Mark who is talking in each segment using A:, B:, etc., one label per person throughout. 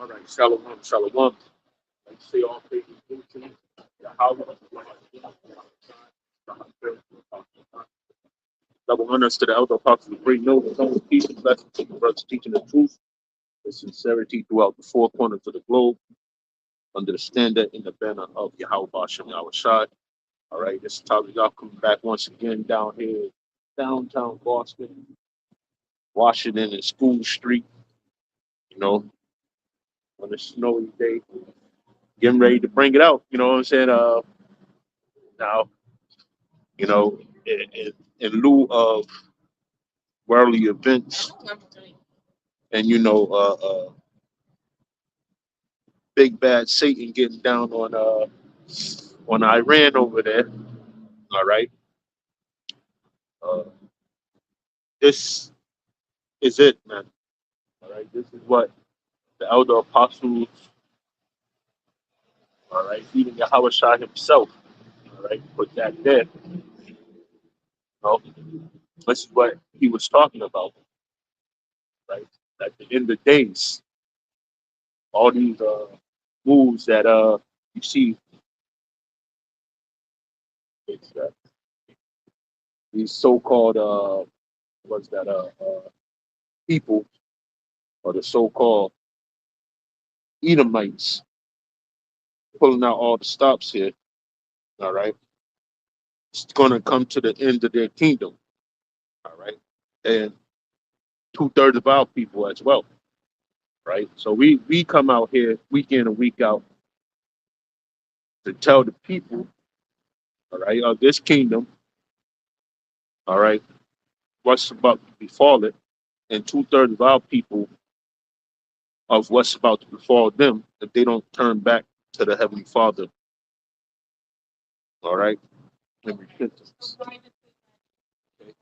A: All right, shalom, shalom. Let's see all things beauty. Yahweh, double honors to the elder apostles of great noble, humble teaching, blessings to the brothers teaching the truth with sincerity throughout the four corners of the globe, under the standard in the banner of Yahweh Bashem Yahweh Shai. All right, this is Tyler. Y'all coming back once again down here, downtown Boston, Washington and School Street, you know, on a snowy day, getting ready to bring it out. You know what I'm saying? Now, you know, in lieu of worldly events and, big bad Satan getting down on Iran over there. All right. Uh, this is it, man. All right. This is what the elder apostles, all right, even Yahweh Shah himself, all right, put that there. Know, this is what he was talking about, right? At the end of days, all these moves that you see, it's, these so-called what's that people or the so-called Edomites pulling out all the stops here. All right, it's going to come to the end of their kingdom. All right, and 2/3 of our people as well. Right, so we come out here week in and week out to tell the people, all right, of this kingdom, all right, what's about to befall it, and 2/3 of our people of what's about to befall them if they don't turn back to the Heavenly Father. All right, and repentance. Okay.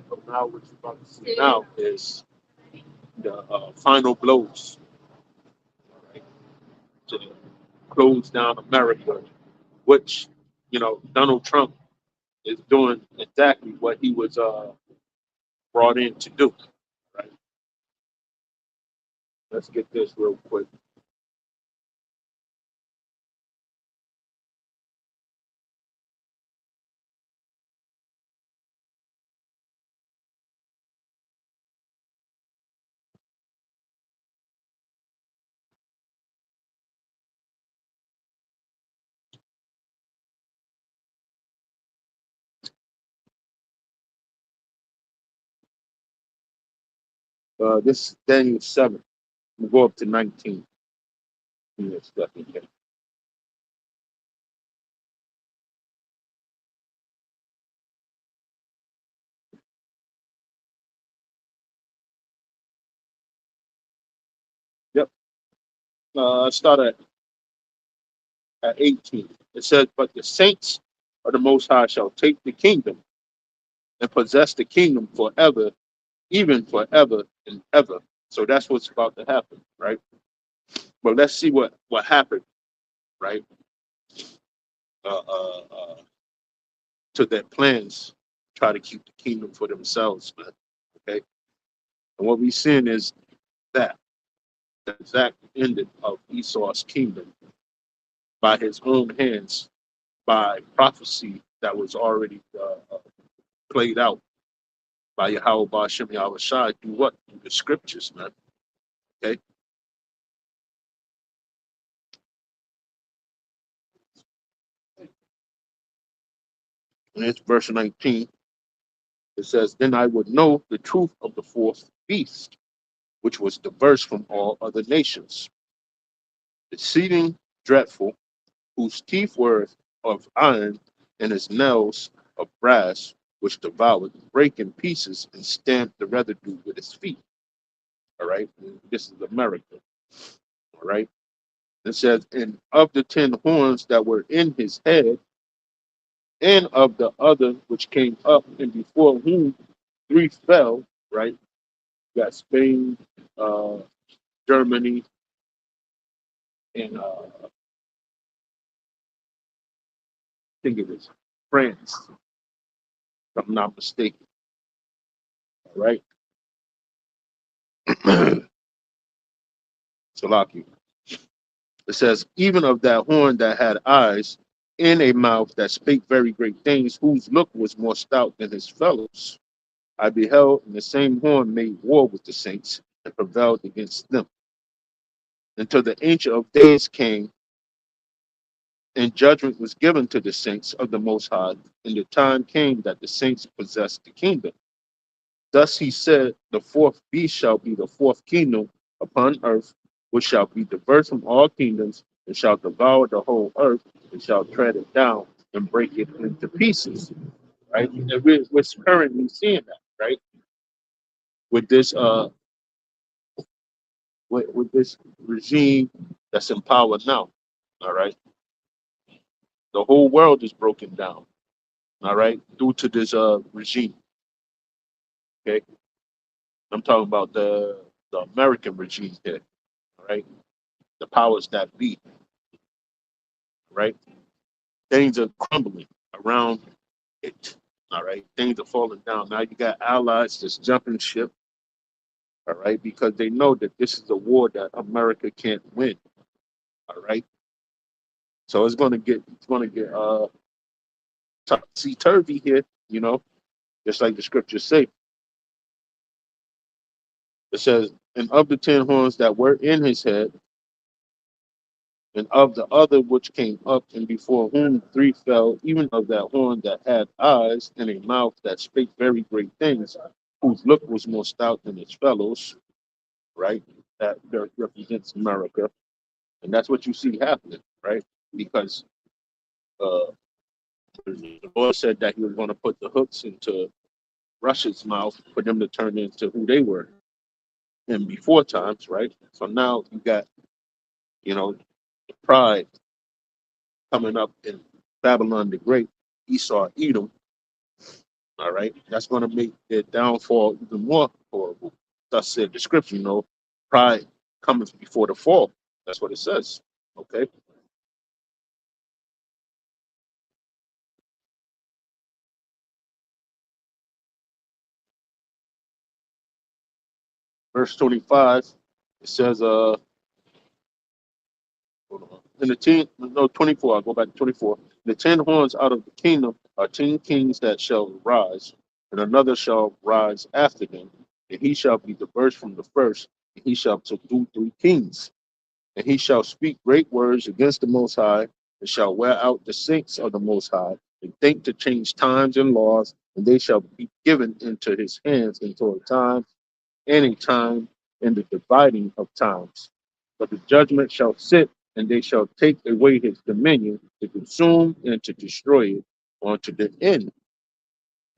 A: So now what you're about to see now is the final blows, right, to close down America, which Donald Trump is doing exactly what he was brought in to do. Right. Let's get this real quick. This is Daniel 7. We'll go up to 19. Yes, definitely. Yep. Start at 18. It says, "But the saints of the Most High shall take the kingdom and possess the kingdom forever, even forever and ever." So that's what's about to happen, right? But let's see what happened, right? Uh, uh, uh, to their plans, try to keep the kingdom for themselves, man. Okay, and what we're seeing is that the exact ending of Esau's kingdom by his own hands, by prophecy that was already played out by Yahweh Bashem Yahweh Shai through what? Through the scriptures, man. Okay. And it's verse 19. It says, "Then I would know the truth of the fourth beast, which was diverse from all other nations, exceeding dreadful, whose teeth were of iron, and his nails of brass, which devoured, break in pieces, and stamped the residue with his feet." All right. And this is America. All right. It says, "And of the 10 horns that were in his head, and of the other which came up, and before whom 3 fell," right? You got Spain, uh, Germany, and I think it was France, if I'm not mistaken. All right. Salaki. It says, even of that horn that had eyes, in a mouth that spake very great things, whose look was more stout than his fellows. I beheld, and the same horn made war with the saints and prevailed against them, until the Ancient of Days came, and judgment was given to the saints of the Most High, and the time came that the saints possessed the kingdom. Thus he said, the fourth beast shall be the fourth kingdom upon earth, which shall be diverse from all kingdoms, and shall devour the whole earth, and shall tread it down and break it into pieces. Right? And we're currently seeing that, right? With this with this regime that's in power now. All right. The whole world is broken down, all right, due to this regime. Okay. I'm talking about the American regime here, all right? The powers that be, right? Things are crumbling around it. All right. Things are falling down. Now you got allies just jumping ship, all right, because they know that this is a war that America can't win. All right. So it's gonna get topsy turvy here, just like the scriptures say. It says, and of the 10 horns that were in his head, and of the other which came up, and before whom 3 fell, even of that horn that had eyes, and a mouth that spake very great things, whose look was more stout than its fellows, right? That represents America. And that's what you see happening, right? Because uh, the Lord said that he was going to put the hooks into Russia's mouth for them to turn into who they were in before times, right? So now you got, the pride coming up in Babylon the Great, Esau, Edom, all right? That's going to make their downfall even more horrible. Thus said the scripture, pride comes before the fall. That's what it says, okay? Verse 25, it says, hold on. In the 10, no, 24, I'll go back to 24. The 10 horns out of the kingdom are 10 kings that shall rise, and another shall rise after him, and he shall be diverse from the first, and he shall subdue 3 kings. And he shall speak great words against the Most High, and shall wear out the saints of the Most High, and think to change times and laws, and they shall be given into his hands until a time, any time, in the dividing of times. But the judgment shall sit, and they shall take away his dominion to consume and to destroy it unto the end.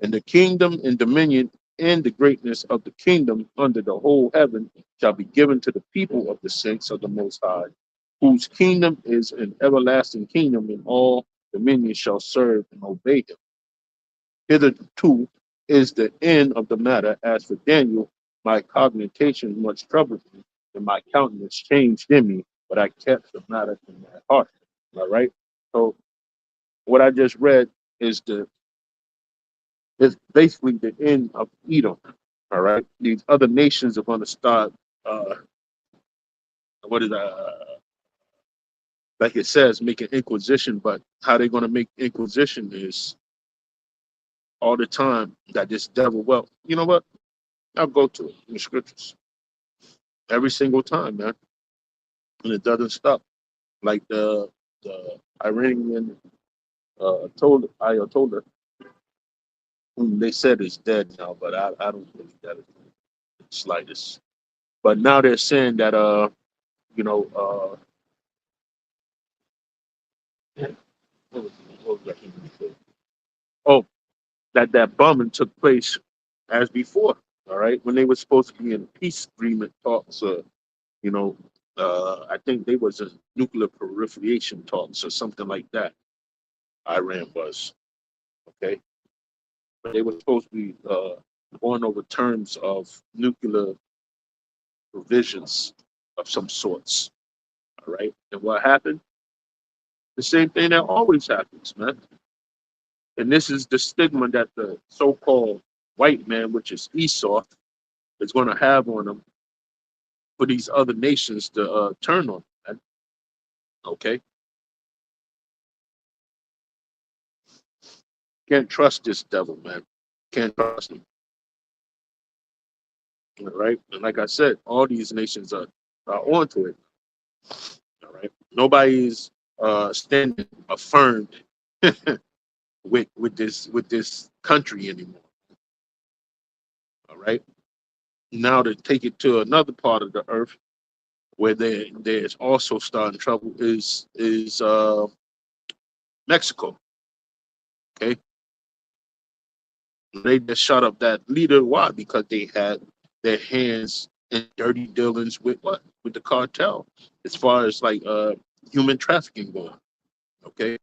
A: And the kingdom and dominion and the greatness of the kingdom under the whole heaven shall be given to the people of the saints of the Most High, whose kingdom is an everlasting kingdom, and all dominions shall serve and obey him. Hitherto is the end of the matter. As for Daniel, my cognition much troubled me, and my countenance changed in me, but I kept the matter in my heart. All right. So what I just read is basically the end of Edom. All right. These other nations are going to start. Uh, what is like it says, making inquisition, but how they're going to make inquisition is all the time that this devil. Well, you know what? I'll go to it in the scriptures every single time, man, and it doesn't stop. Like the Iranian Ayatollah, whom they said is dead now, but I don't believe that in the slightest. But now they're saying that you know what was that even say? Oh, that bombing took place as before. All right, when they were supposed to be in peace agreement talks, you know, I think they was in nuclear proliferation talks or something like that. Iran was, okay, but they were supposed to be going over terms of nuclear provisions of some sorts. All right, and what happened? The same thing that always happens, man. And this is the stigma that the so-called white man, which is Esau, is going to have on them for these other nations to turn on, man. Okay, can't trust this devil, man. Can't trust him. All right, and like I said, all these nations are onto it. All right, nobody's standing affirmed with this country anymore. All right, now to take it to another part of the earth where there's also starting trouble is Mexico. Okay, they just shut up that leader. Why? Because they had their hands in dirty dealings with what? With the cartel, as far as like human trafficking going. Okay,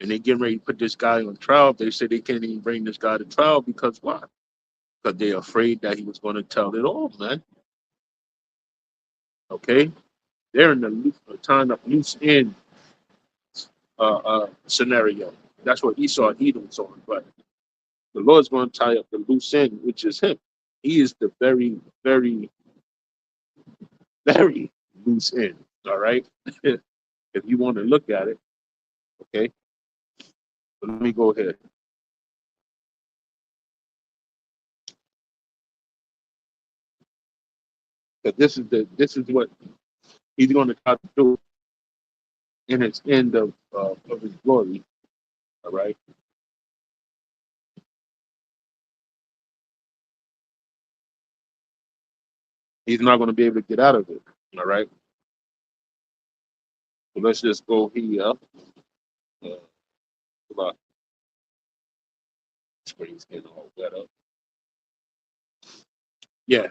A: and they getting ready to put this guy on trial. They say they can't even bring this guy to trial because why? Because they're afraid that he was going to tell it all, man. Okay, they're in the tying up loose end scenario. That's what Esau and Edom's on. But the Lord's going to tie up the loose end, which is him. He is the very, very, very loose end. All right. If you want to look at it, okay. But let me go ahead. Because this is what he's going to try to do in his end of his glory. All right. He's not going to be able to get out of it. All right. So let's just go here. Uh, screen's getting all wet up. Yeah.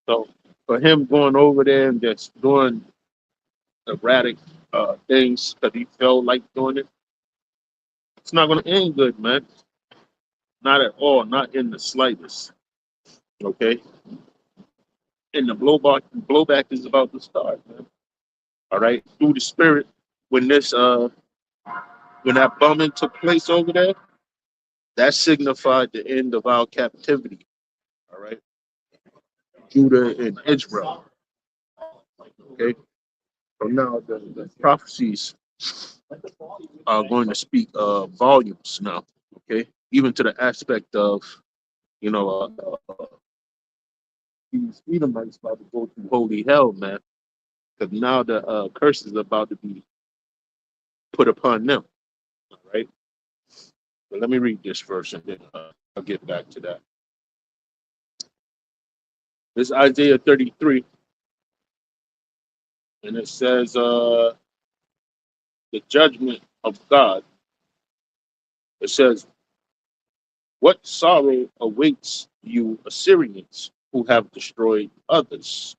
A: So for him going over there and just doing erratic things because he felt like doing it, it's not going to end good, man. Not at all. Not in the slightest. Okay. And the blowback is about to start, man. All right. Through the spirit, when this when that bombing took place over there, that signified the end of our captivity. All right. Judah and Israel. Okay. So now the prophecies are going to speak volumes now. Okay. Even to the aspect of, you know, these Edomites about to go through holy hell, man. Because now the curse is about to be put upon them. All right. But let me read this verse and then I'll get back to that. This is Isaiah 33, and it says, the judgment of God. It says, what sorrow awaits you, Assyrians, who have destroyed others?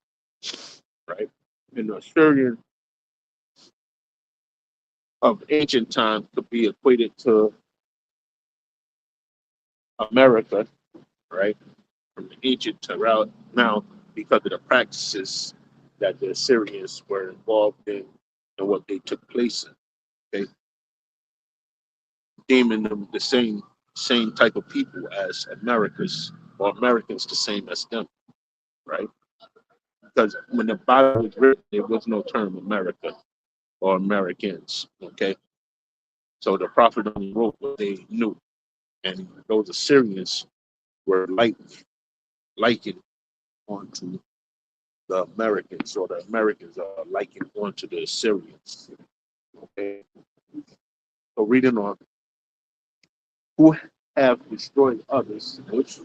A: Right? And the Assyrian of ancient times could be equated to America, right? From the ancient to around now because of the practices that the Assyrians were involved in and what they took place in. Okay, deeming them the same type of people as Americas or Americans the same as them, right? Because when the Bible was written, there was no term America or Americans. Okay, so the prophet only wrote what they knew, and those Assyrians were likened onto the Americans, or the Americans are likened onto the Assyrians. Okay, so reading on, who have destroyed others, which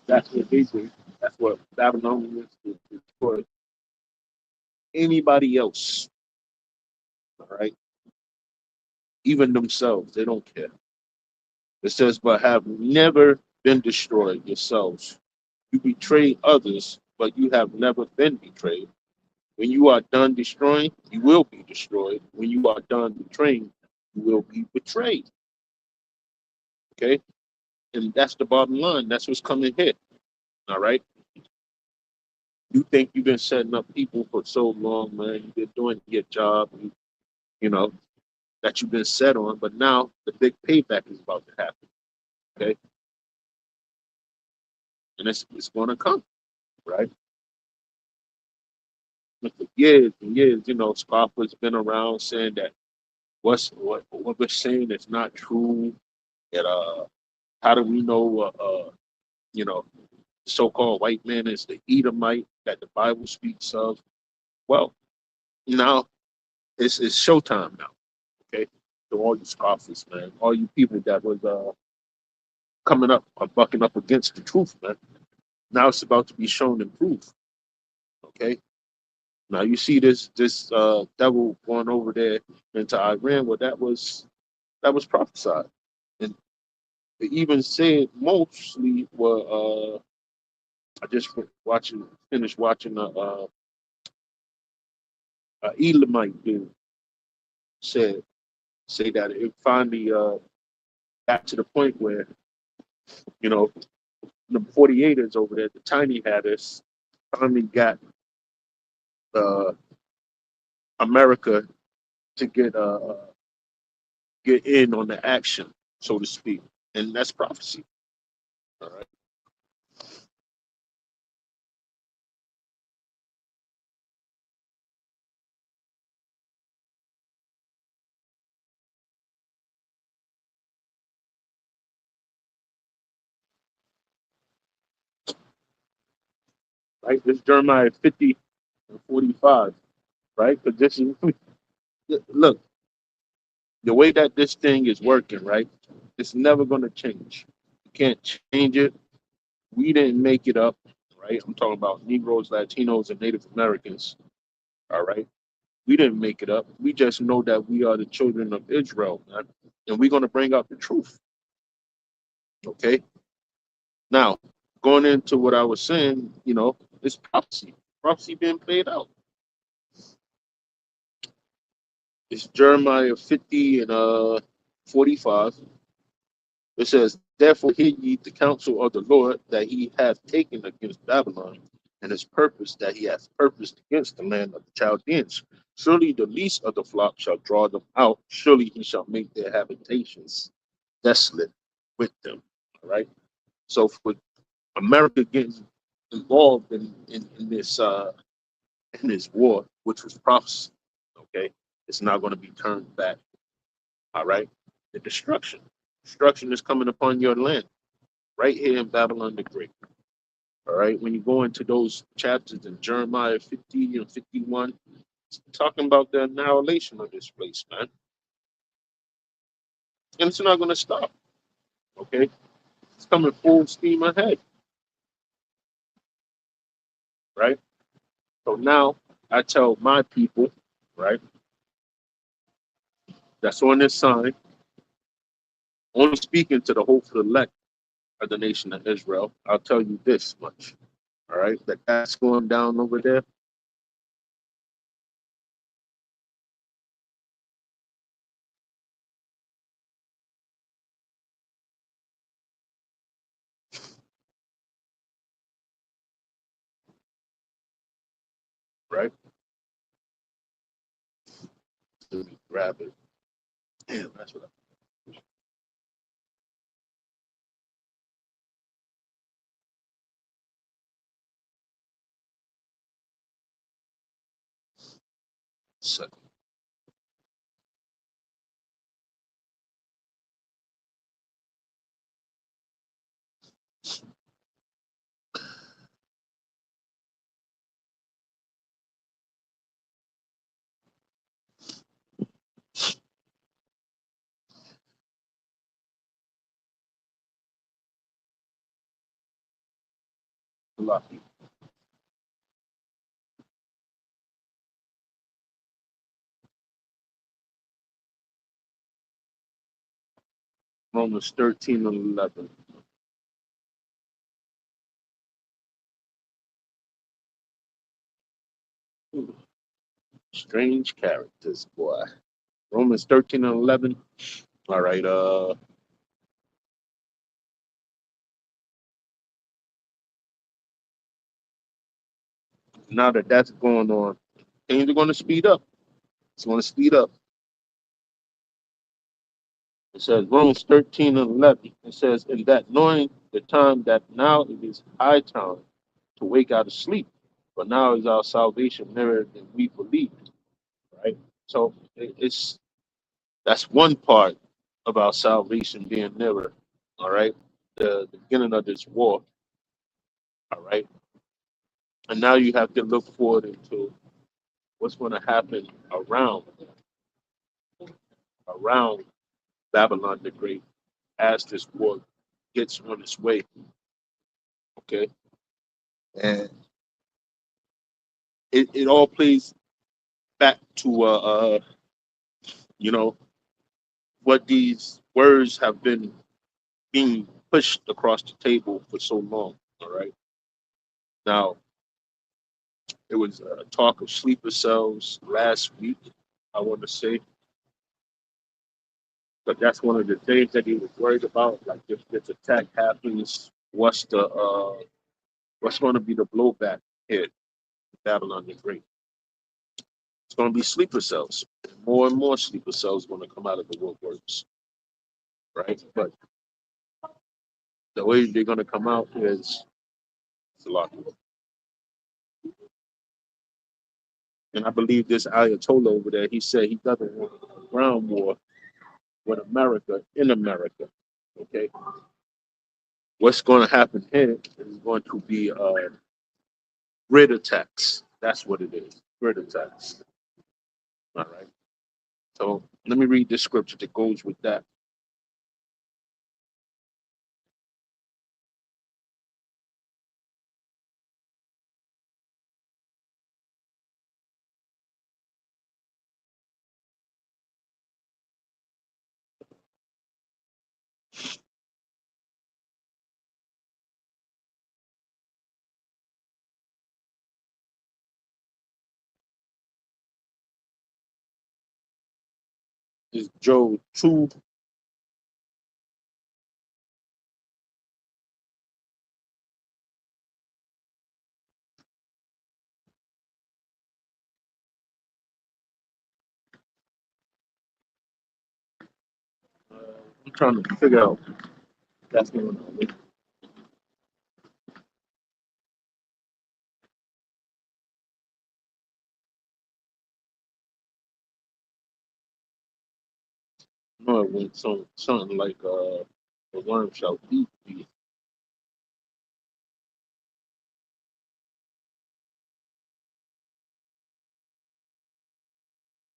A: that's what they do. That's what Babylonians do, destroy anybody else. All right, even themselves, they don't care. It says, but have never been destroyed yourselves. You betray others, but you have never been betrayed. When you are done destroying, you will be destroyed. When you are done betraying, you will be betrayed. Okay? And that's the bottom line. That's what's coming here. All right? You think you've been setting up people for so long, man. You've been doing your job, you know, that you've been set on, but now the big payback is about to happen. Okay? And it's going to come. right? And for years and years, scoffers been around saying that what we're saying is not true. That how do we know you know the so-called white man is the Edomite that the Bible speaks of? Well, now it's showtime now. Okay, to all you scoffers, man, all you people that was coming up or bucking up against the truth, man. Now it's about to be shown and proved. Okay. Now you see this devil going over there into Iran. Well, that was prophesied, and it even said mostly were I just finished watching a Elamite dude said say that it finally got to the point where you know the 48ers over there, the tiny hatters, finally got uh, America to get in on the action, so to speak, and that's prophecy. All right, right. This Jeremiah 50 and 45, right? Because this is look the way that this thing is working, right? It's never going to change. You can't change it. We didn't make it up, right? I'm talking about Negroes, Latinos, and Native Americans. All right, we didn't make it up. We just know that we are the children of Israel, man, and we're going to bring out the truth. Okay. Now, going into what I was saying, it's prophecy. Prophecy being played out. It's Jeremiah 50 and 45. It says, therefore hear ye the counsel of the Lord that he hath taken against Babylon, and his purpose that he hath purposed against the land of the Chaldeans. Surely the least of the flock shall draw them out. Surely he shall make their habitations desolate with them. All right. So for America getting involved in this war, which was prophecy, okay, it's not going to be turned back. All right. The destruction. Destruction is coming upon your land right here in Babylon the Great. All right. When you go into those chapters in Jeremiah 50 and 51, it's talking about the annihilation of this place, man. And it's not going to stop. Okay. It's coming full steam ahead. Right. So now I tell my people, right, that's on this sign, only speaking to the hopeful elect of the nation of Israel. I'll tell you this much. All right. That's going down over there. Right. Let me grab it. Damn, that's what I said. Lucky. Romans 13 and 11. Ooh, strange characters, boy. Romans 13 and 11. All right. Now that that's going on, things are going to speed up. It's going to speed up. It says Romans 13 and 11. It says, in that knowing the time that now it is high time to wake out of sleep. But now is our salvation nearer than we believed, right? So it's that's one part of our salvation being nearer, all right? The beginning of this war, all right? And now you have to look forward into what's going to happen around Babylon the Great as this war gets on its way, okay? And it all plays back to you know what these words have been being pushed across the table for so long. All right. Now it was talk of sleeper cells last week. I want to say, but that's one of the things that he was worried about. Like if this attack happens, what's going to be the blowback here in Babylon the Great? It's going to be sleeper cells. More and more sleeper cells going to come out of the woodworks, right? But the way they're going to come out is it's a lot. And I believe this Ayatollah over there, he said he doesn't want a ground war with America in America. Okay. What's going to happen here is going to be grid attacks. That's what it is. Grid attacks. All right. So let me read this scripture that goes with that. It's Job 2. I'm trying to figure out that's going on. No, it went something like the worm shall eat thee.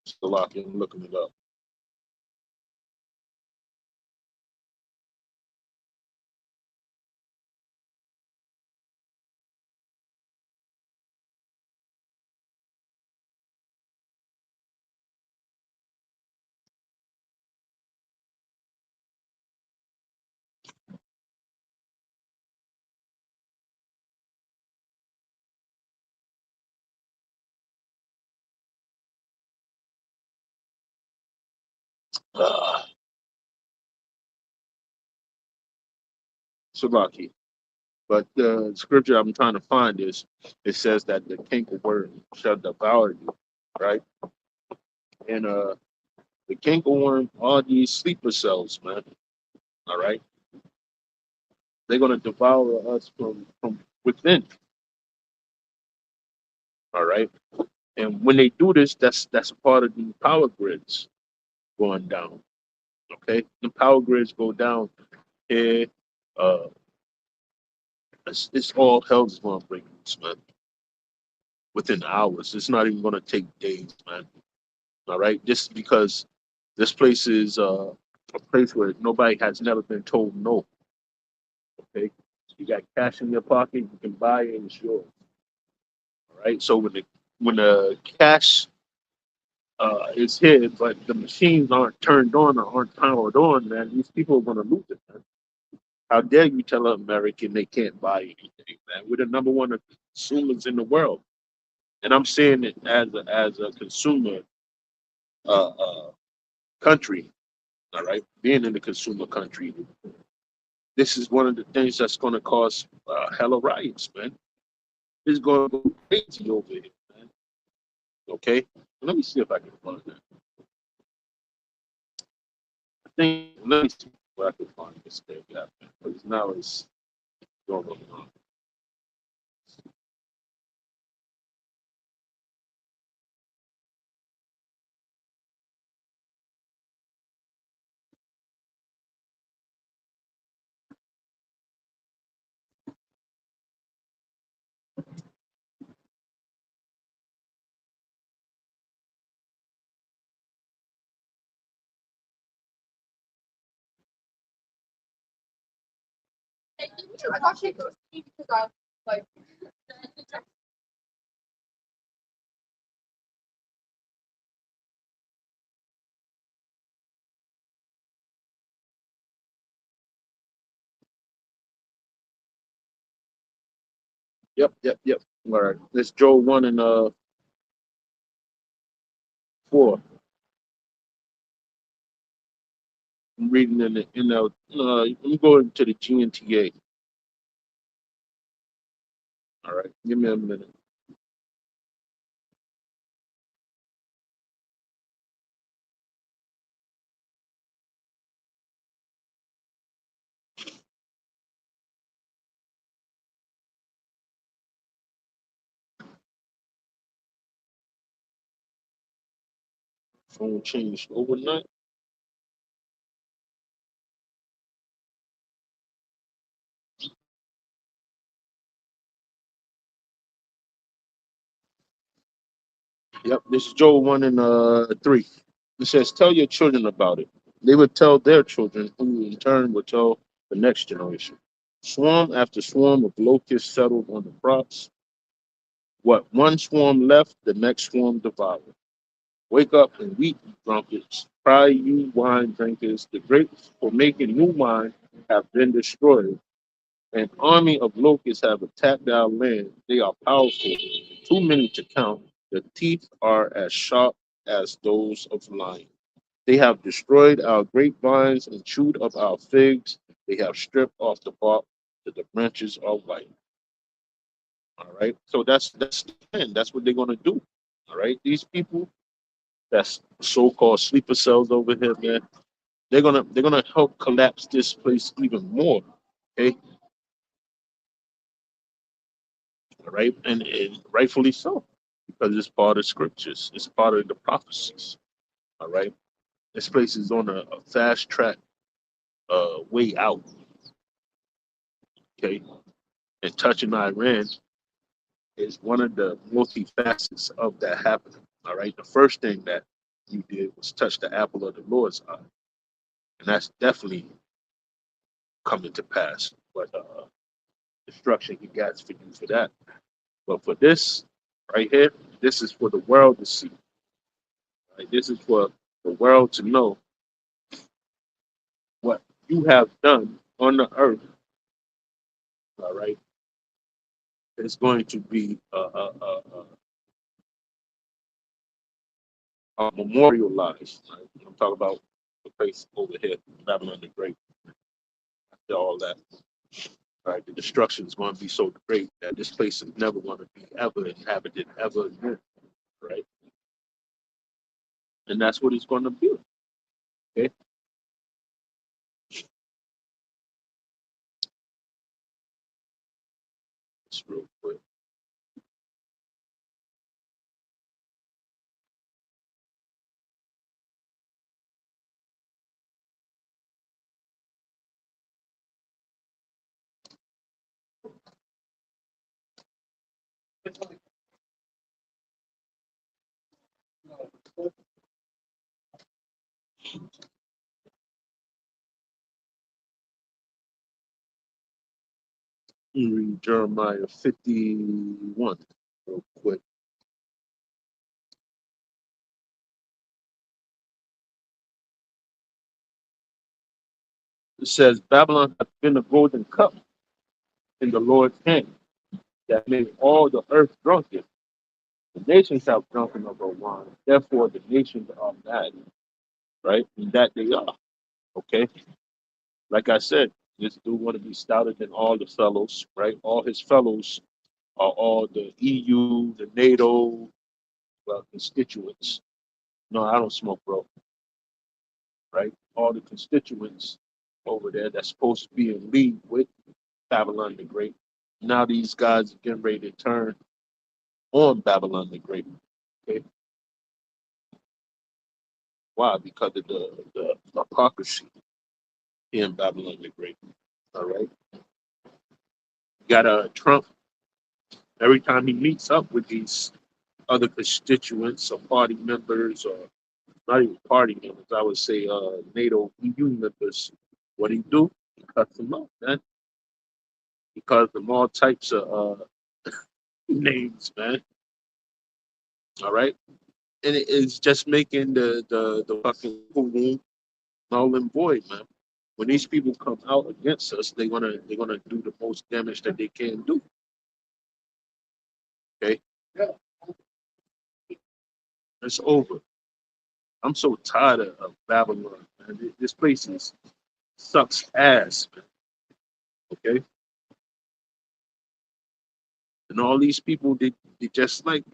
A: Still out here looking it up. Uh, Salaki. But the scripture I'm trying to find is it says that the cankerworm shall devour you, right? And the cankerworm are these sleeper cells, man. All right, they're gonna devour us from within. All right, and when they do this, that's a part of the power grids going down. Okay, the power grids go down here. Uh, it's all hell's gonna break loose, man. Within hours, it's not even gonna take days, man. All right, just because this place is a place where nobody has never been told no. Okay, you got cash in your pocket, you can buy it, and it's yours. All right, so when the cash is here, but the machines aren't turned on or aren't powered on, man, these people are gonna lose it, man. How dare you tell an American they can't buy anything, man? We're the number one consumers in the world, and I'm saying it as a consumer uh, uh, country. All right, being in the consumer country, this is one of the things that's going to cause hella riots, man. It's going to go crazy over here, man. Okay, let me see if I can find that. Let me see if I can find this thing, yeah, because now it's going on. Yep, yep, yep. All right. Let's Joel 1 and 4. I'm reading I'm going to the GNTA. All right. Give me a minute. Phone changed overnight. Yep. This is Joel 1 and 3. It says, tell your children about it. They would tell their children, who in turn would tell the next generation. Swarm after swarm of locusts settled on the crops. What one swarm left, the next swarm devoured. Wake up and weep, you drunkards. Cry, you wine drinkers. The grapes for making new wine have been destroyed. An army of locusts have attacked our land. They are powerful, too many to count. The teeth are as sharp as those of lions. They have destroyed our grapevines and chewed up our figs. They have stripped off the bark that the branches are white. All right. So that's the plan. That's what they're gonna do. All right. These people, that's so-called sleeper cells over here, man. They're gonna help collapse this place even more. Okay. All right. And rightfully so, because it's part of scriptures. It's part of the prophecies. All right. This place is on a fast track way out. Okay. And touching Iran is one of the multifacets of that happening. All right. The first thing that you did was touch the apple of the Lord's eye. And that's definitely coming to pass. But destruction he got for you for that. But for this right here, this is for the world to see. Right? This is for the world to know what you have done on the earth. All right. It's going to be memorialized. Right? I'm talking about the place over here, Babylon the Great, after all that. Right, the destruction is going to be so great that this place is never going to be ever inhabited ever again. Right, and that's what it's going to be. Okay, it's real quick. Read Jeremiah 51 real quick. It says, Babylon has been a golden cup in the Lord's hand that made all the earth drunken. The nations have drunken of her wine. Therefore, the nations are mad, right? And that they are. Okay. Like I said, this dude want to be stouter than all the fellows, right? All his fellows are all the EU, the NATO constituents. No, I don't smoke, bro. Right? All the constituents over there that's supposed to be in league with Babylon the Great. Now these guys are getting ready to turn on Babylon the Great. Okay? Why? Because of the hypocrisy in Babylon the Great. All right. You got Trump every time he meets up with these other constituents or party members or not even party members, I would say NATO EU members, what he do? He cuts them up, man. because them all types of names, man. All right, and it's just making the fucking room null and void, man. When these people come out against us, they're gonna do the most damage that they can do. Okay, it's over. I'm so tired of Babylon, man. This place sucks ass, man. Okay, and all these people, they just like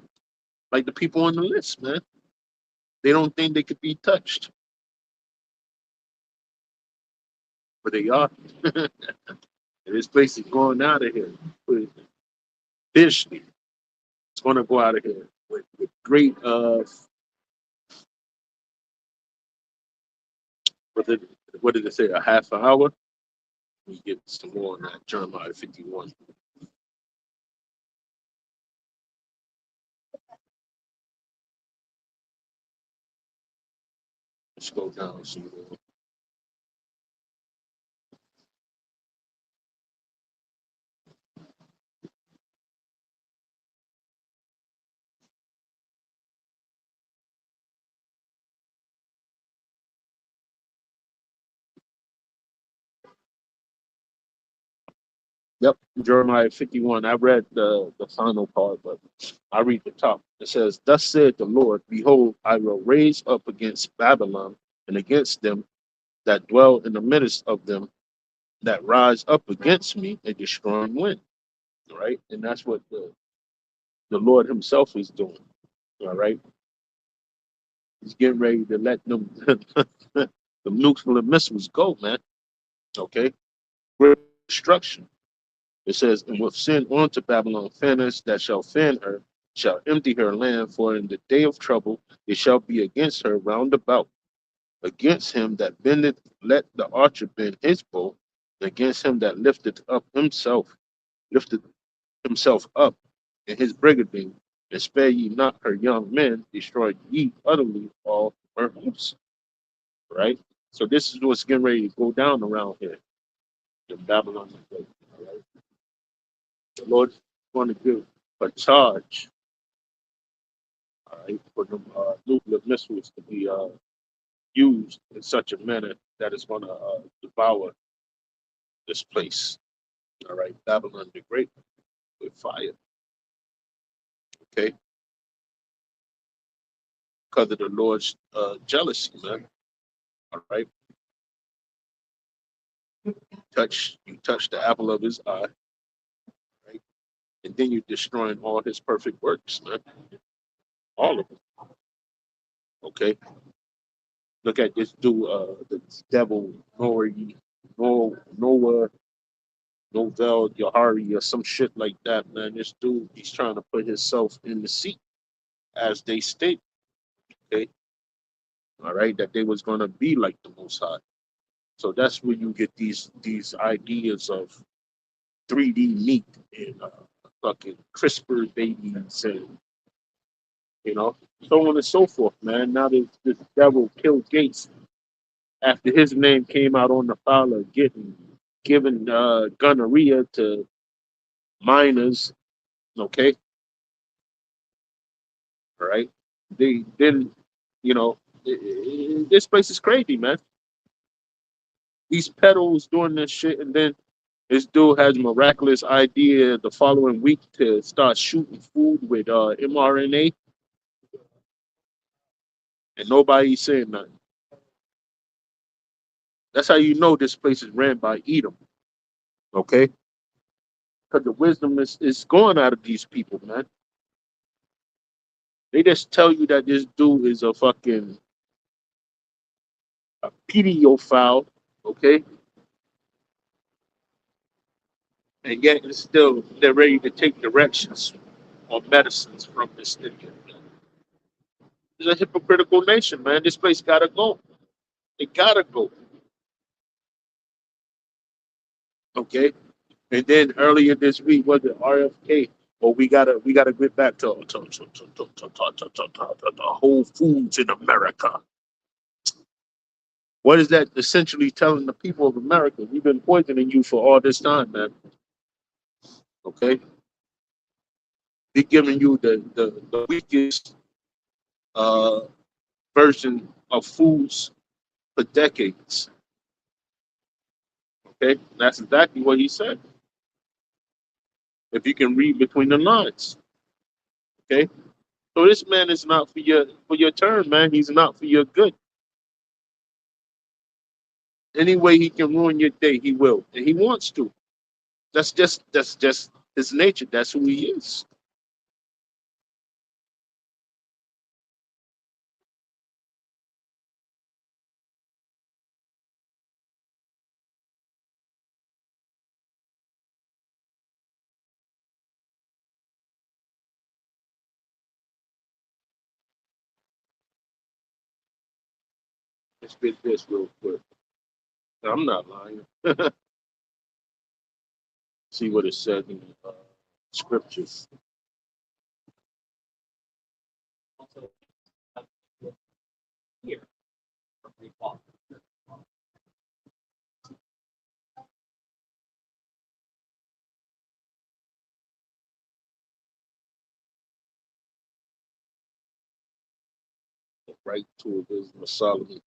A: the people on the list, man. They don't think they could be touched, but they are. And this place is going out of here. Officially, it's going to go out of here with great, what did, what did it say, a half an hour? We get some more on that, Jeremiah 51. Let's go down some more. Yep, Jeremiah 51. I read the final part, but I read the top. It says, thus said the Lord, behold, I will raise up against Babylon and against them that dwell in the midst of them that rise up against me a destroying wind. All right. And that's what the Lord himself is doing. All right. He's getting ready to let them the nuclear missiles go, man. Okay. Great destruction. It says, and with sin unto Babylon fanners that shall fan her, shall empty her land, for in the day of trouble it shall be against her round about. Against him that bendeth, let the archer bend his bow, and against him that lifted himself up in his brigading, and spare ye not her young men, destroy ye utterly all her hosts. Right? So this is what's getting ready to go down around here in Babylon. Right? The Lord's going to give a charge, all right, for the nuclear missiles to be used in such a manner that is going to devour this place. All right, Babylon the Great with fire. Okay, because of the Lord's jealousy, man. All right, you touch the apple of his eye, right? And then you're destroying all his perfect works, man. All of them. Okay. Look at this dude, the devil Noah Novel Yahari or some shit like that, man. This dude, he's trying to put himself in the seat, as they state, okay, all right, that they was gonna be like the Most High. So that's where you get these ideas of 3D meat and fucking CRISPR babies and so on and so forth, man. Now this devil killed Gates after his name came out on the file of giving gonorrhea to minors. Okay, all right. They then, you know, this place is crazy, man. These pedals doing this shit, and then this dude has a miraculous idea the following week to start shooting food with mRNA, and nobody's saying nothing. That's how you know this place is ran by Edom, okay? Because the wisdom is going out of these people, man. They just tell you that this dude is a fucking a pedophile, okay? And yet it's still they're ready to take directions on medicines from this idiot. It's a hypocritical nation, man. This place gotta go. It gotta go. Okay. And then earlier this week was it RFK? Oh, we gotta get back to Whole Foods in America. What is that essentially telling the people of America? We've been poisoning you for all this time, man. Okay, they're giving you the weakest uh, version of foods for decades. Okay, that's exactly what he said. If you can read between the lines. Okay, so this man is not for your turn, man. He's not for your good. Any way he can ruin your day, he will, and he wants to. That's just his nature. That's who he is. Let's get this real quick. I'm not lying. See what it said in the scriptures. Right to it is Solomon.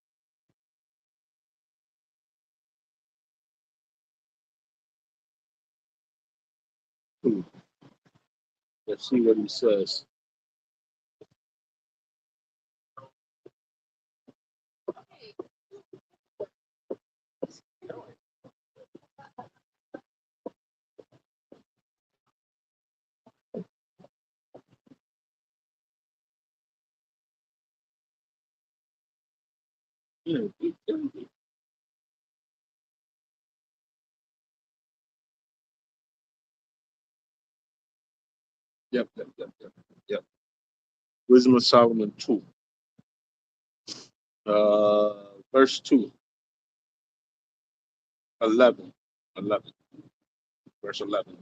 A: Let's see what he says. Yeah, yep. Wisdom of Solomon 2, verse 2, 11, 11, verse 11.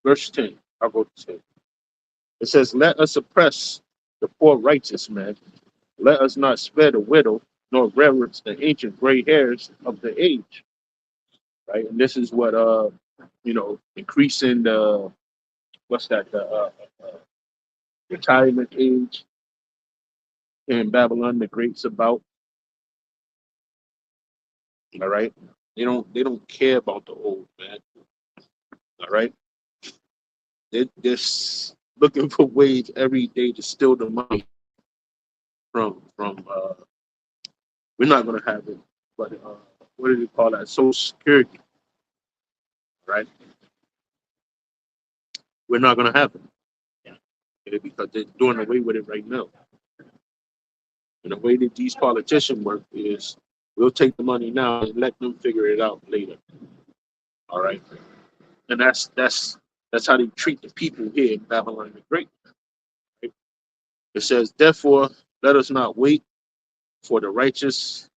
A: Verse 10, I wrote 10. It says, let us oppress the poor righteous man. Let us not spare the widow, nor reverence the ancient gray hairs of the age. Right? And this is what, increasing the, what's that, the retirement age in Babylon, the Great's about. All right. They don't care about the old man. All right. They're just looking for ways every day to steal the money from we're not gonna have it, but what do they call that? Social Security, right? We're not gonna have it, okay, because they're doing away with it right now. And the way that these politicians work is we'll take the money now and let them figure it out later. All right. And that's how they treat the people here in Babylon the Great. Right? It says, therefore, let us not wait for the righteous,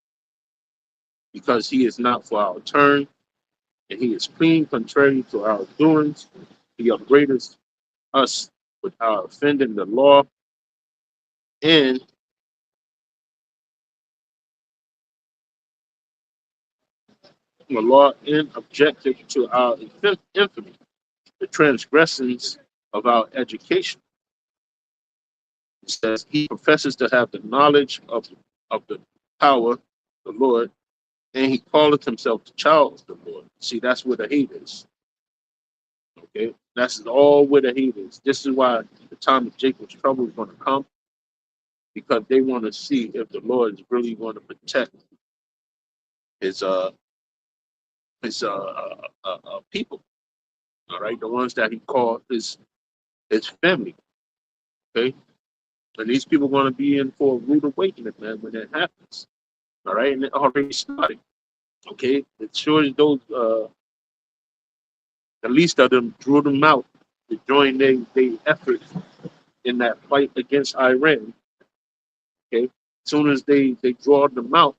A: because he is not for our turn, and he is clean contrary to our doings. He upbraideth us with our offending the law, and the law and objective to our infamy, the transgressions of our education. It says he professes to have the knowledge of the power, the Lord, and he calleth himself the child of the Lord. See, that's where the hate is. Okay, that's all where the hate is. This is why the time of Jacob's trouble is going to come, because they want to see if the Lord is really going to protect his people. All right, the ones that he called his family. Okay, and these people are going to be in for a rude awakening, man, when that happens. All right, and it already started. Okay, it sure as those the least of them drew them out to join their efforts in that fight against Iran. Okay, as soon as they draw them out,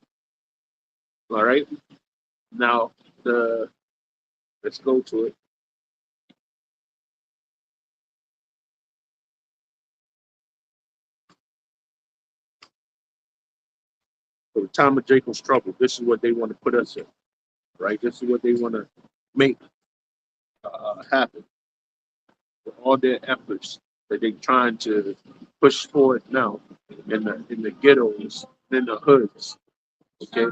A: all right. Now the let's go to it. For the time of Jacob's trouble, this is what they want to put us in, right? This is what they want to make happen with all their efforts that they're trying to push forward now in the ghettos, in the hoods. Okay,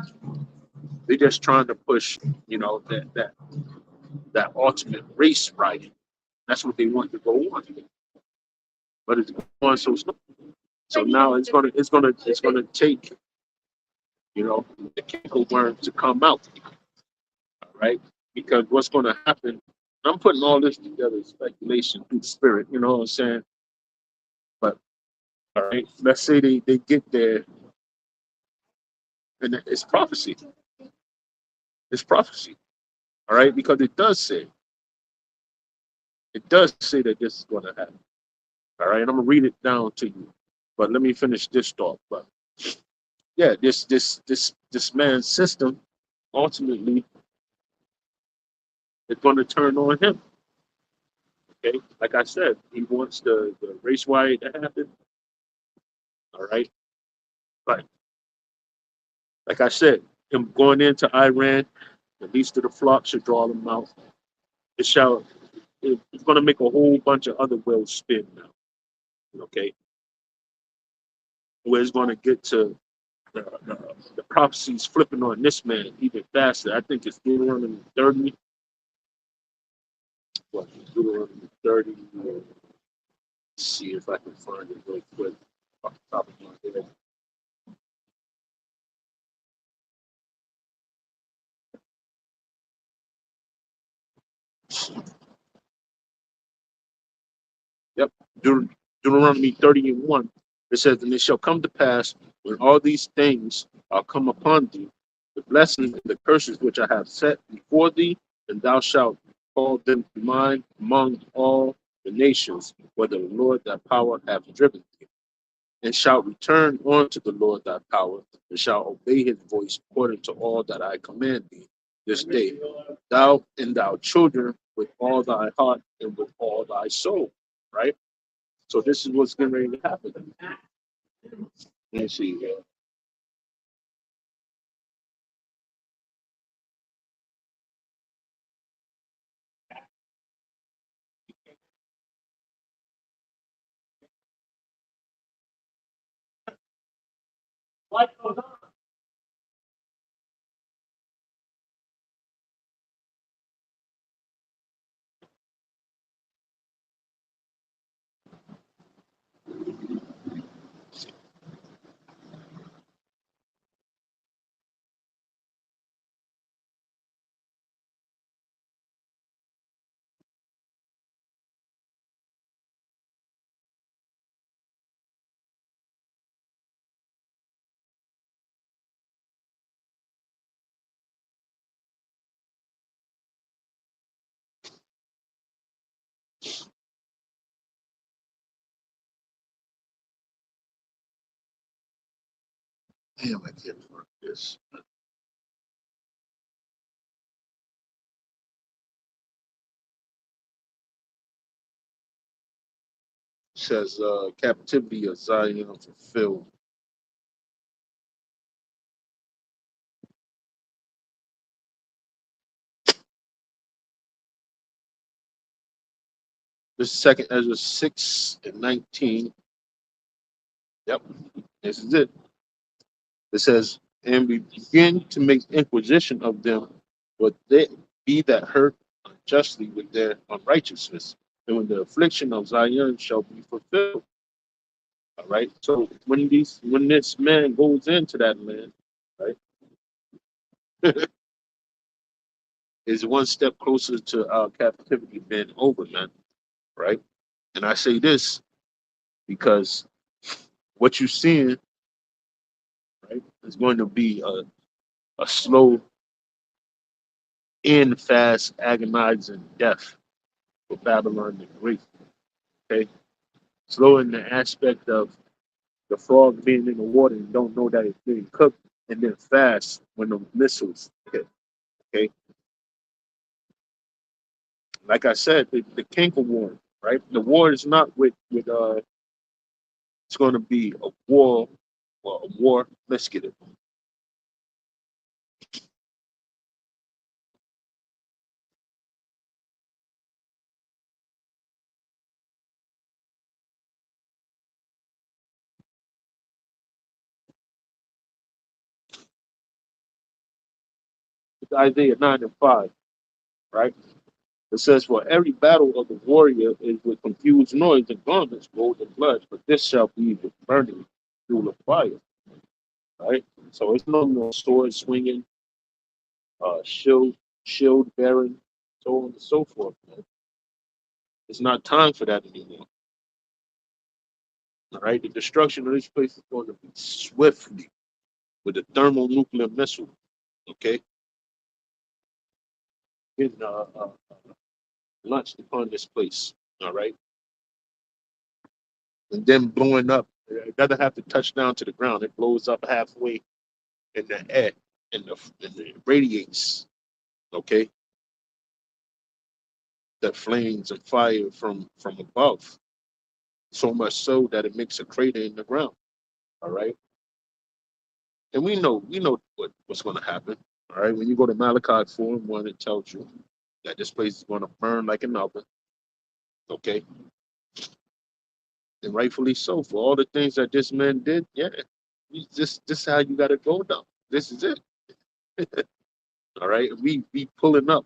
A: they're just trying to push, that ultimate race right. That's what they want to go on, but it's going on so slow. So now it's gonna take, the chemical worm to come out, right? Because what's gonna happen? I'm putting all this together, speculation through the spirit. You know what I'm saying? But all right, let's say they get there, and it's prophecy. It's prophecy. All right, because it does say that this is gonna happen. All right, and I'm gonna read it down to you. But let me finish this thought. But yeah, this man's system ultimately is going to turn on him. Okay, like I said, he wants the race riot to happen. All right, but like I said, him going into Iran, the least of the flock should draw them out. It shall. It's going to make a whole bunch of other wheels spin now. Okay, where it's going to get to the prophecies flipping on this man even faster. I think it's Deuteronomy 30. What, Deuteronomy 30? Let's see if I can find it real quick off the top of my head. Yep, Deuteronomy 30 and 1. It says, and it shall come to pass when all these things are come upon thee, the blessings and the curses which I have set before thee, and thou shalt call them to mind among all the nations, where the Lord thy power hath driven thee, and shalt return unto the Lord thy power, and shalt obey his voice according to all that I command thee this day, thou and thy children with all thy heart and with all thy soul. Right? So this is what's getting ready to happen. Let me see. Damn, I can't find this. It says captivity of Zion fulfilled. This is second Ezra 6:19. Yep, this is it. It says, and we begin to make inquisition of them, what they be that hurt unjustly with their unrighteousness, and when the affliction of Zion shall be fulfilled. All right. So when this man goes into that land, right, is one step closer to our captivity being over, man. Right. And I say this because what you're seeing, right, is going to be a slow and fast, agonizing death for Babylon the Great. Okay. Slow in the aspect of the frog being in the water and don't know that it's being cooked, and then fast when the missiles hit. Okay. Like I said, the Kinker War, right? The war is not with it's going to be a war, well, a war. Let's get it. It's Isaiah 9 and 5, right? It says, "For every battle of the warrior is with confused noise and garments rolled in blood, but this shall be with burning through the fire." Right? So it's no more sword swinging, shield bearing, so on and so forth. Man. It's not time for that anymore. All right, the destruction of this place is going to be swiftly with a thermonuclear missile. Okay, getting launched upon this place. All right, and then blowing up. It doesn't have to touch down to the ground. It blows up halfway in the air, and it radiates. Okay, that flames and fire from above. So much so that it makes a crater in the ground. All right, and we know what's going to happen. All right, when you go to Malachi 4:1, it tells you that this place is going to burn like an oven. Okay, and rightfully so for all the things that this man did. Yeah, this is how you got to go down. This is it. All right, we pulling up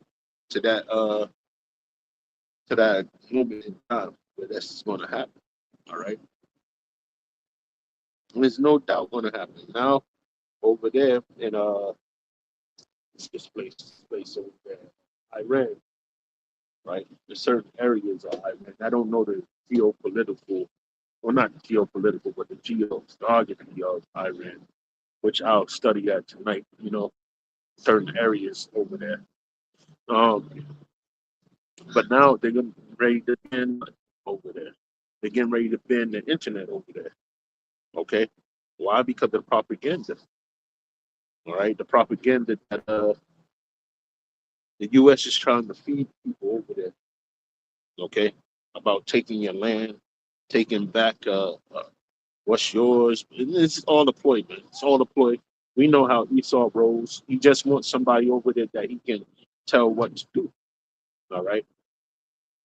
A: to that moment in time where this is going to happen. All right, and there's no doubt going to happen now over there in this place over there, Iran. Right, in certain areas of Iran. I don't know the geopolitical, well, not geopolitical, but the geography of Iran, which I'll study at tonight. Certain areas over there. Um, but now they're getting ready to ban over there. They're getting ready to ban the internet over there. Okay, why? Because of the propaganda. All right, the propaganda that the U.S. is trying to feed people over there. Okay, about taking your land, taking back what's yours. It's all a ploy, man. It's all a ploy. We know how Esau rolls. He just wants somebody over there that he can tell what to do. All right,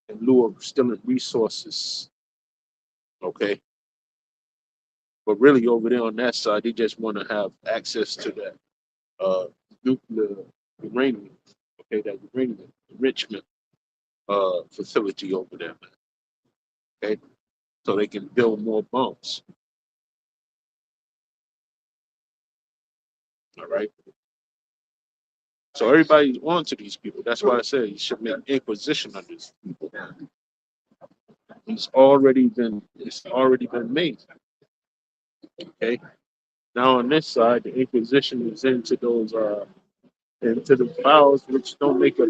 A: in lieu of stealing resources. Okay, but really over there on that side, they just want to have access to that uh, nuclear uranium. Okay, that uranium enrichment facility over there, man. Okay, so they can build more bombs. All right. So everybody's on to these people. That's why I said you should make inquisition on these people. It's already been made. Okay. Now on this side, the inquisition is into the files which don't make a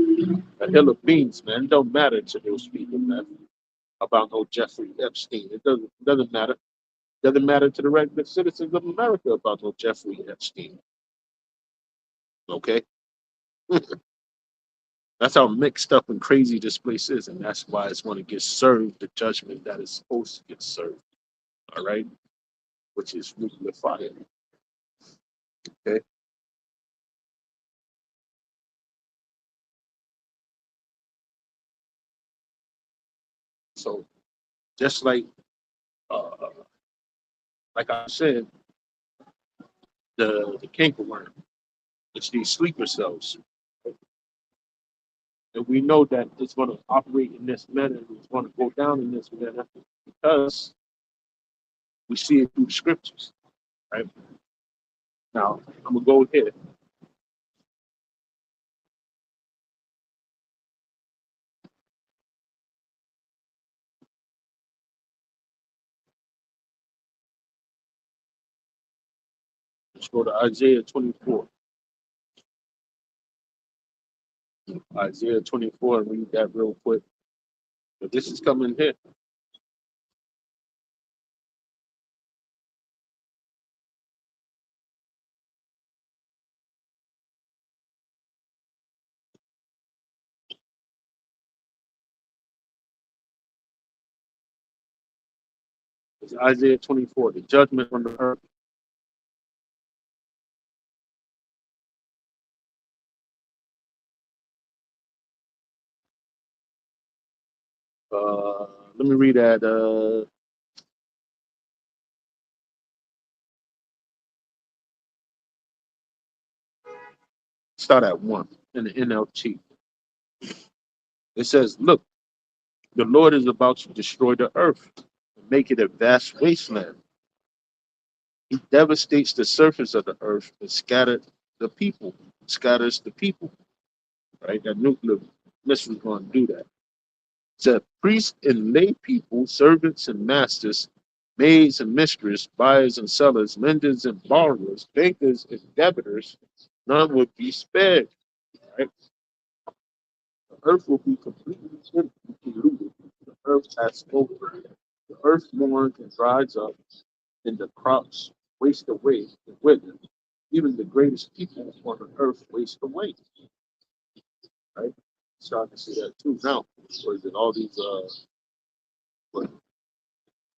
A: hill of beans, man. It don't matter to those people, man, about no Jeffrey Epstein. It doesn't matter. It doesn't matter to the regular citizens of America about no Jeffrey Epstein. Okay. That's how mixed up and crazy this place is, and that's why it's going to get served the judgment that is supposed to get served. All right, which is nuclear fire. Okay, so just uh, like I said, the cankerworm, it's these sleeper cells, and we know that it's going to operate in this manner. It's going to go down in this manner because we see it through the scriptures. Right now, I'm gonna go here. Let's go to Isaiah 24. Isaiah 24 and read that real quick. But this is coming here. It's Isaiah 24, the judgment on the earth. Let me read that. start at 1 in the NLT. It says, look, the Lord is about to destroy the earth and make it a vast wasteland. He devastates the surface of the earth and scatters the people, right? That nuclear missile is going to do that. It said, priests and lay people, servants and masters, maids and mistresses, buyers and sellers, lenders and borrowers, bankers and debtors, none would be spared, right? The earth will be completely polluted. The earth has spoken. The earth mourns and dries up, and the crops waste away and wither. Even the greatest people on the earth waste away. Right? Starting to see that too now. What is it? All these what,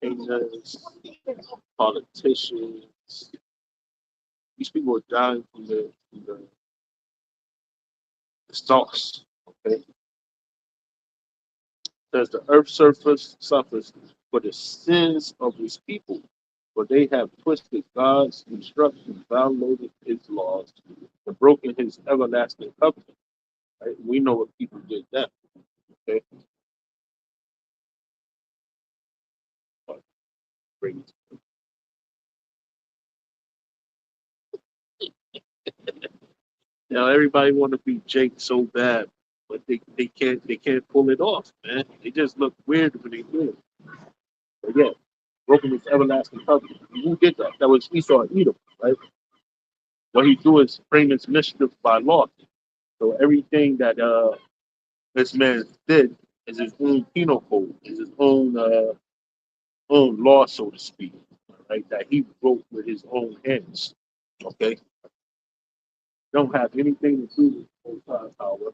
A: singers, politicians, these people are dying from the stalks. Okay. Says the earth surface suffers for the sins of his people, for they have twisted God's instructions, violated his laws, and broken his everlasting covenant. Right? We know what people did that. Okay. But bring Now everybody want to be Jake so bad, but they can't pull it off, man. They just look weird when they do it. But yeah, broken his everlasting covenant. Who did that? That was Esau and Edom, right? What he do is frame his mischief by law. So everything that this man did is his own penal code, is his own law, so to speak, right? That he wrote with his own hands. Okay, don't have anything to do with Most High power.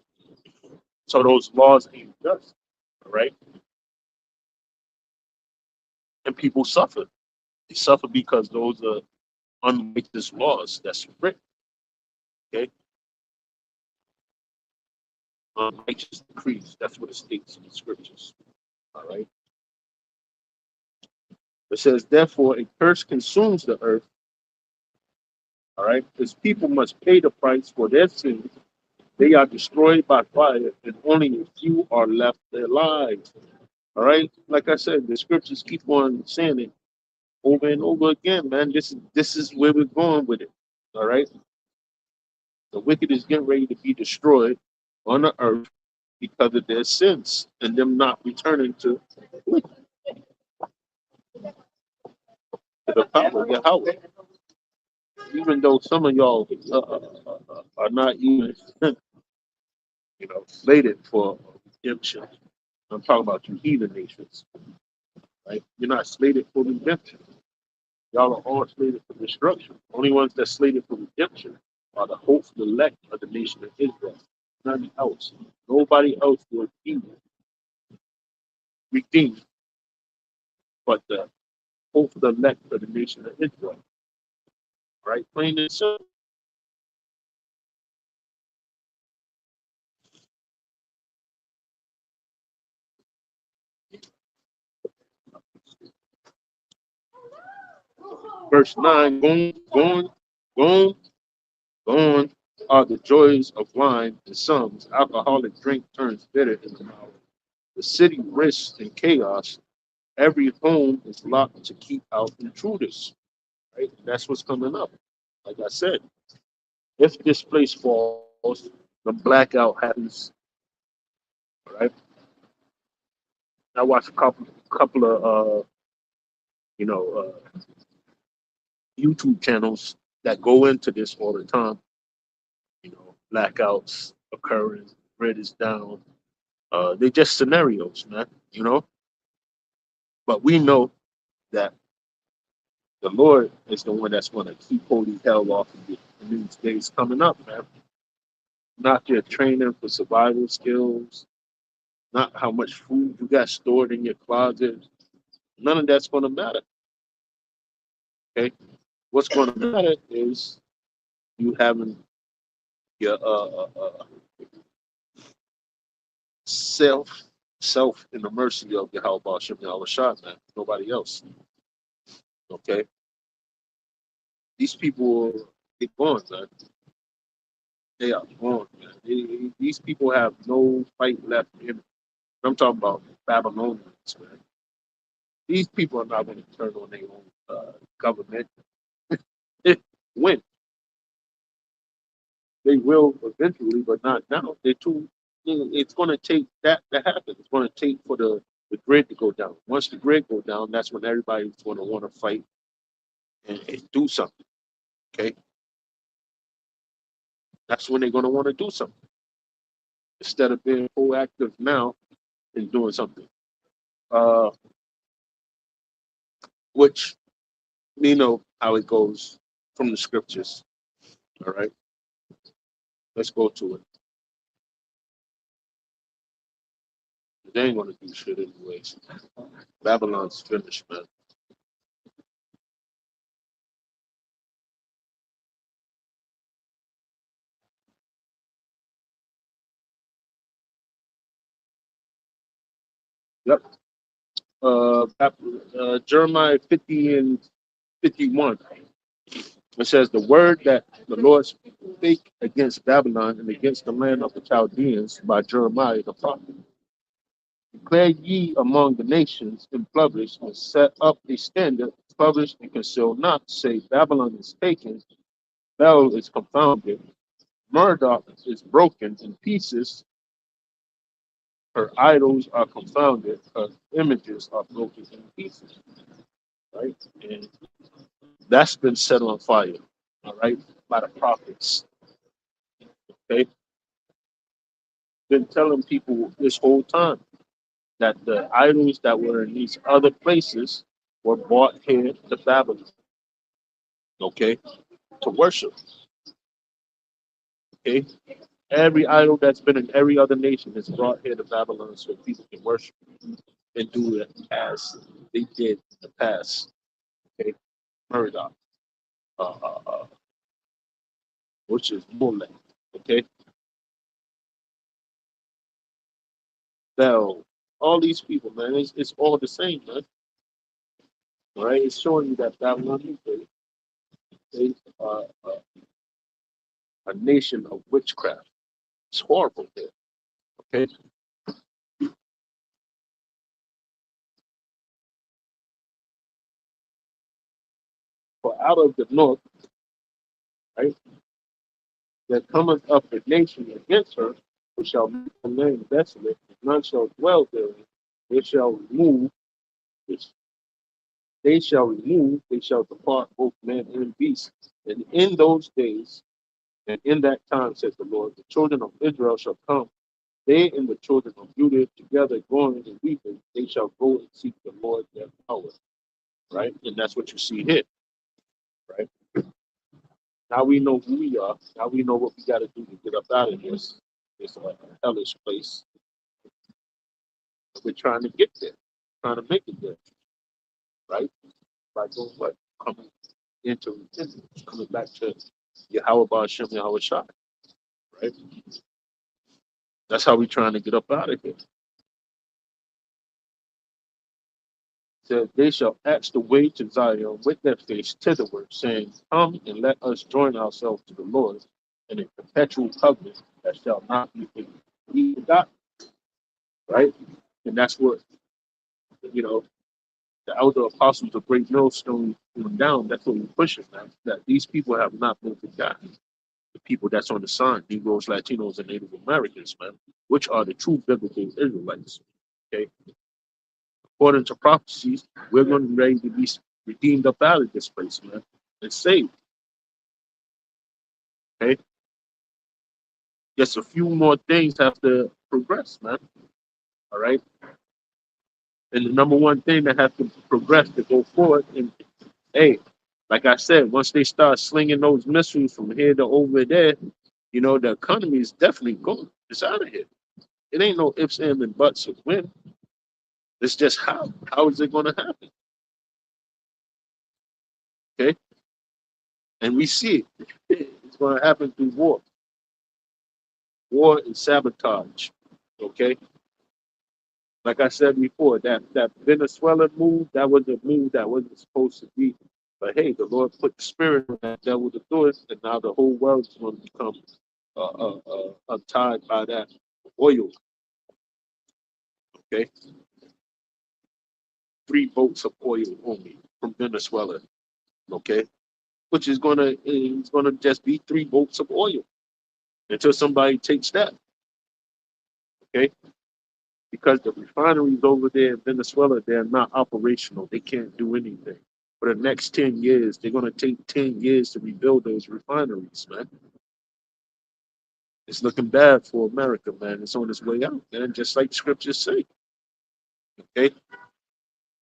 A: So those laws ain't just, all right? And people suffer. They suffer because those are unrighteous laws that's written. Okay, unrighteous decrees. That's what it states in the scriptures. All right. It says, therefore, a curse consumes the earth. All right, because people must pay the price for their sins. They are destroyed by fire, and only a few are left alive. All right, like I said, the scriptures keep on saying it over and over again, man. This is where we're going with it. All right, the wicked is getting ready to be destroyed on the earth because of their sins and them not returning to the power of Yahweh. Even though some of y'all are not even, slated for redemption. I'm talking about you heathen nations, right? You're not slated for redemption. Y'all are all slated for destruction. Only ones that slated for redemption are the hopeful elect of the nation of Israel. None else. Nobody else will be redeemed but the hopeful elect of the nation of Israel. Right? Plain and simple. Verse 9, going, going are the joys of wine and sums. Alcoholic drink turns bitter in the mouth. The city risks in chaos. Every home is locked to keep out intruders. Right? That's what's coming up. Like I said, if this place falls, the blackout happens. Right? I watch a couple of you know YouTube channels that go into this all the time. Blackouts occurring, grid is down. They're just scenarios, man. But we know that the Lord is the one that's going to keep holy hell off of you in these days coming up, man. Not your training for survival skills, not how much food you got stored in your closet. None of that's going to matter. Okay, what's going to matter is you having your self in the mercy of Yahweh Shem Yahweh Shah, man. Nobody else. Okay, these people get going, man. They are gone, man. These people have no fight left in them. I'm talking about Babylonians, man. These people are not going to turn on their own government. When they will eventually, but not now. They're too. It's going to take that to happen. It's going to take for the grid to go down. Once the grid go down, that's when everybody's going to want to fight and do something. Okay, that's when they're going to want to do something instead of being proactive now and doing something. Uh, which you know how it goes from the scriptures. All right, let's go to it. They ain't going to do shit anyways. Babylon's finished, man. Yep. Jeremiah 50 and 51. It says, the word that the Lord spake against Babylon and against the land of the Chaldeans by Jeremiah the prophet. Declare ye among the nations and publish and set up a standard, publish and conceal not, say Babylon is taken, Bel is confounded, Murdoch is broken in pieces, her idols are confounded, her images are broken in pieces. Right? And that's been set on fire, all right, by the prophets. Okay, been telling people this whole time that the idols that were in these other places were brought here to Babylon, okay, to worship. Okay, every idol that's been in every other nation is brought here to Babylon so people can worship and do it as they did in the past. Okay, Murdoch, uh, uh, uh, which is Molech. Okay, Bell, all these people, man, it's all the same, man. Right? It's showing you that Babylon they are a nation of witchcraft. It's horrible there. Okay, for out of the north, right, there cometh up a nation against her, which shall make the land desolate, none shall dwell therein. They shall remove, which they shall depart both man and beast. And in those days, and in that time, says the Lord, the children of Israel shall come, they and the children of Judah together going and weeping, they shall go and seek the Lord their power. Right? And that's what you see here, right? Now we know who we are. Now we know what we got to do to get up out of this hellish place. We're trying to get there, trying to make it there, right? By doing what? Coming into repentance, coming back to Yahweh Ba'ashem, Yahweh Shai, right? That's how we're trying to get up out of here. Says, they shall ask the way to Zion with their face thitherward, saying, come and let us join ourselves to the Lord in a perpetual covenant that shall not be forgotten, right? And that's what, you know, the elder apostles of Great Millstone going down, that's what we're pushing, man. That these people have not been forgotten. The people that's on the sign, Negroes, Latinos, and Native Americans, man, which are the true biblical Israelites. Okay. According to prophecies, we're going to be ready to be redeemed up out of this place, man, and saved. Okay. Just a few more things have to progress, man. All right. And the number one thing that has to progress to go forward, and hey, like I said, once they start slinging those missiles from here to over there, you know, the economy is definitely going. It's out of here. It ain't no ifs, ands, and buts of when. It's just how. How is it going to happen? Okay. And we see it. It's going to happen through war and sabotage. Okay. Like I said before, that Venezuela move, that was a move that wasn't supposed to be. But hey, the Lord put the spirit on that devil to do it, and now the whole world is going to become tied by that oil. Okay, 3 boats of oil only from Venezuela. Okay, which is gonna just be 3 boats of oil until somebody takes that. Okay, because the refineries over there in Venezuela, they're not operational. They can't do anything. For the next 10 years, they're gonna take 10 years to rebuild those refineries, man. It's looking bad for America, man. It's on its way out, man. Just like scriptures say. Okay,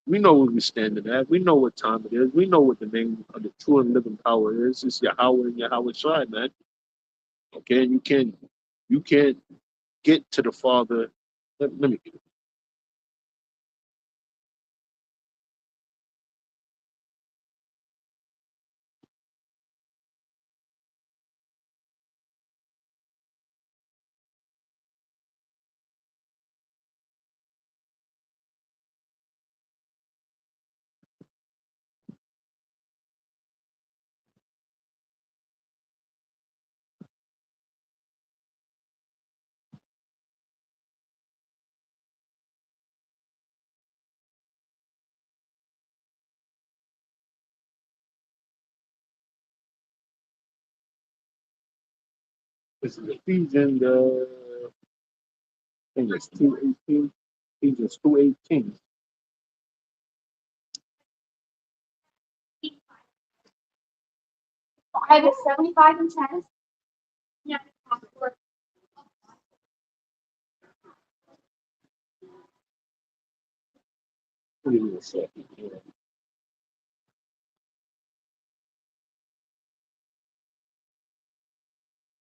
A: we know where we're standing at. We know what time it is. We know what the name of the true and living power is. It's Yahweh and Yahweh Shai, man. Okay, and you can't get to the Father. Let me get it. This is Ephesians, I think it's 2:18. Ephesians 2:18.
B: 75 and 10. Yeah.
A: Give me a second.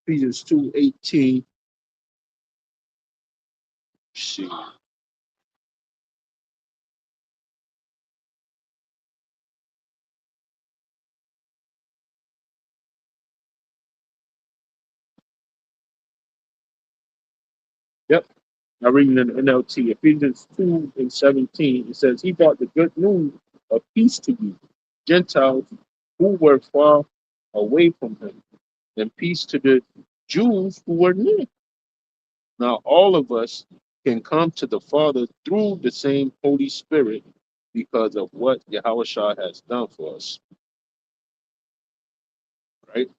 A: Ephesians 2:18. See. Yep. I read it in the NLT. Ephesians 2:17. It says, He brought the good news of peace to you, Gentiles who were far away from him, and peace to the Jews who were near. Now, all of us can come to the Father through the same Holy Spirit because of what Yahweh Shah has done for us, right?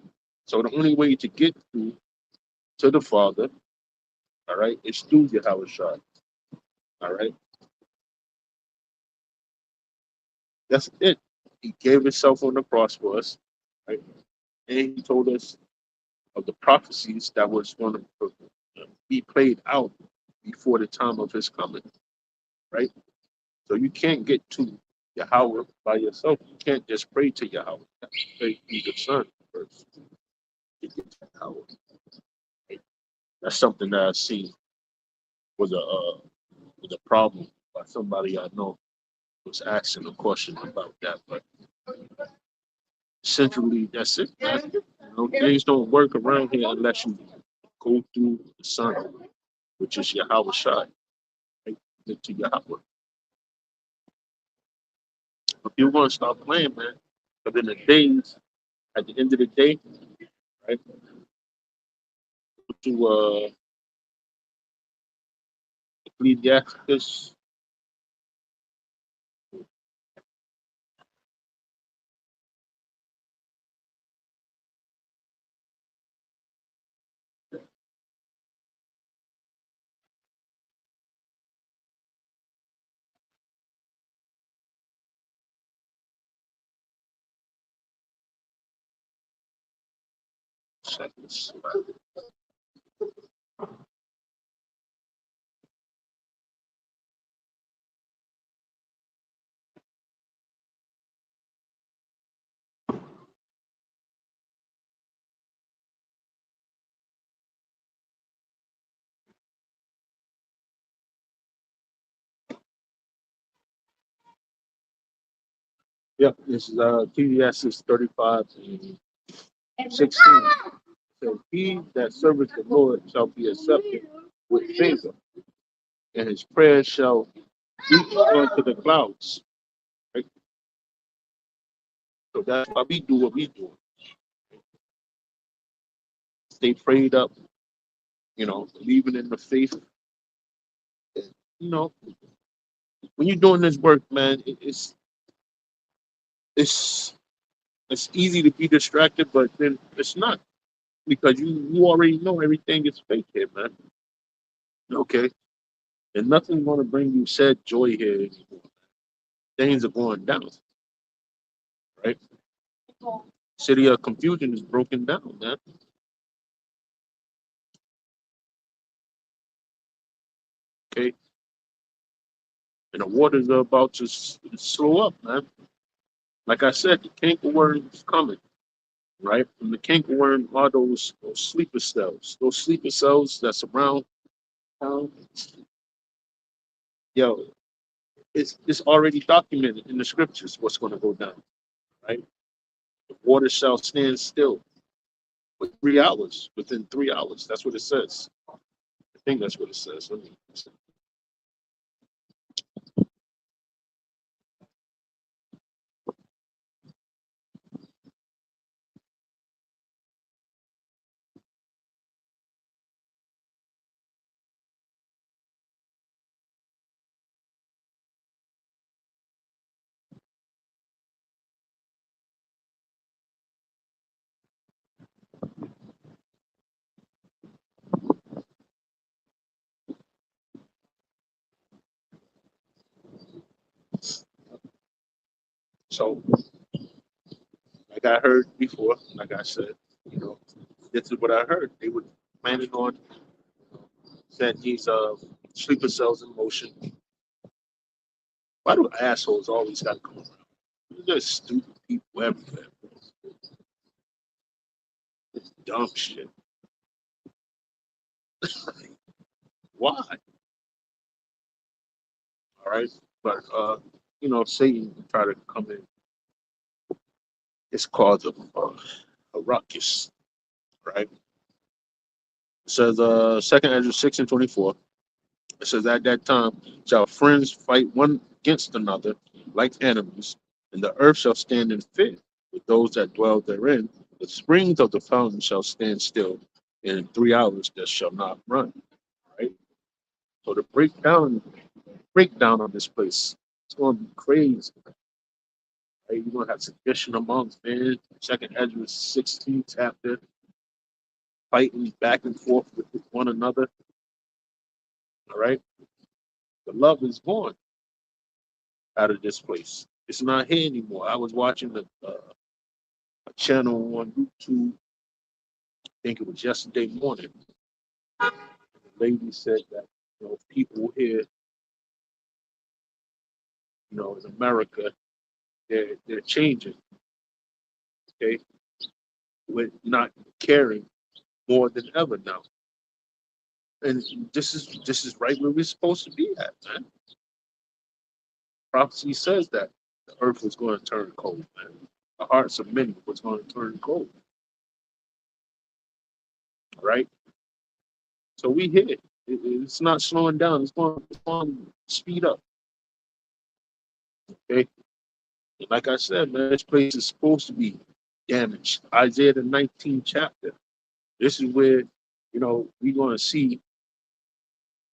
A: So the only way to get through to the Father, all right, is through Yahweh Shah, all right? That's it. He gave himself on the cross for us, right? And he told us of the prophecies that was going to be played out before the time of his coming, right? So you can't get to Yahweh by yourself. You can't just pray to Yahweh. You have to pray to the Son first to get to Yahweh. Right? That's something that I see was a problem by somebody I know was asking a question about that. But essentially, that's it. Man. Things don't work around here unless you go through the Son, which is Yahweh Shai, right? Get to Yahweh. If you want to start playing, man, but in the days, at the end of the day, right, to Ecclesiastes, seconds. Yep, this is Ecclesiastes 35 and 16. So he that serveth the Lord shall be accepted with favor, and his prayer shall reach unto the clouds. Right? So that's why we do what we do. stay prayed up, believing in the faith. You know, when you're doing this work, man, it's it's easy to be distracted, but then it's not because you already know everything is fake here, man. Okay, and nothing's going to bring you sad joy here anymore. Things are going down, right? City of confusion is broken down, man. Okay, and the waters are about to slow up, man. Like I said, the cankerworm is coming, right? And the cankerworm are those sleeper cells, those sleeper cells that's around town. Yo, it's already documented in the scriptures what's going to go down, right? The water shall stand still for 3 hours, within 3 hours. That's what it says. I think that's what it says. Let me. So, like I heard before, like I said, you know, this is what I heard. They were planning on setting these sleeper cells in motion. Why do assholes always got to come around? There's stupid people everywhere. It's dumb shit. Why? All right, but Satan try to come in. It's caused a ruckus, right? It says, 2 Ezra 6:24. It says, at that time shall friends fight one against another like enemies, and the earth shall stand in fear with those that dwell therein. The springs of the fountain shall stand still, and in 3 hours there shall not run. Right. So the breakdown of this place, it's going to be crazy. Right? You're gonna have sedition amongst men. Second Ezra 16 chapter, fighting back and forth with one another. All right. The love is gone out of this place. It's not here anymore. I was watching a channel on YouTube. I think it was yesterday morning. The lady said that people here, in America, they're changing. Okay, with not caring more than ever now. And this is right where we're supposed to be at, man. Prophecy says that the earth was going to turn cold, man. The hearts of many was going to turn cold, right? So we hit it. It's not slowing down. It's going to speed up. Okay. And like I said, man, this place is supposed to be damaged. Isaiah the 19th chapter. This is where, we're going to see,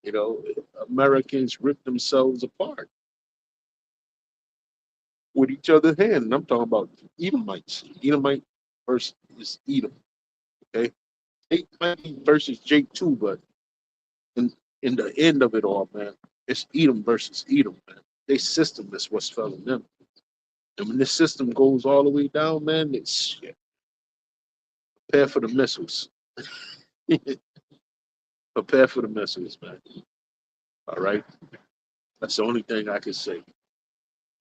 A: you know, Americans rip themselves apart with each other's hand. And I'm talking about Edomites. Edomite versus Edom. Okay. It might be versus Jake too, but in in the end of it all, man, it's Edom versus Edom, man. Their system is what's failing them. And when this system goes all the way down, man, it's prepare for the missiles. Prepare for the missiles, man. All right. That's the only thing I can say.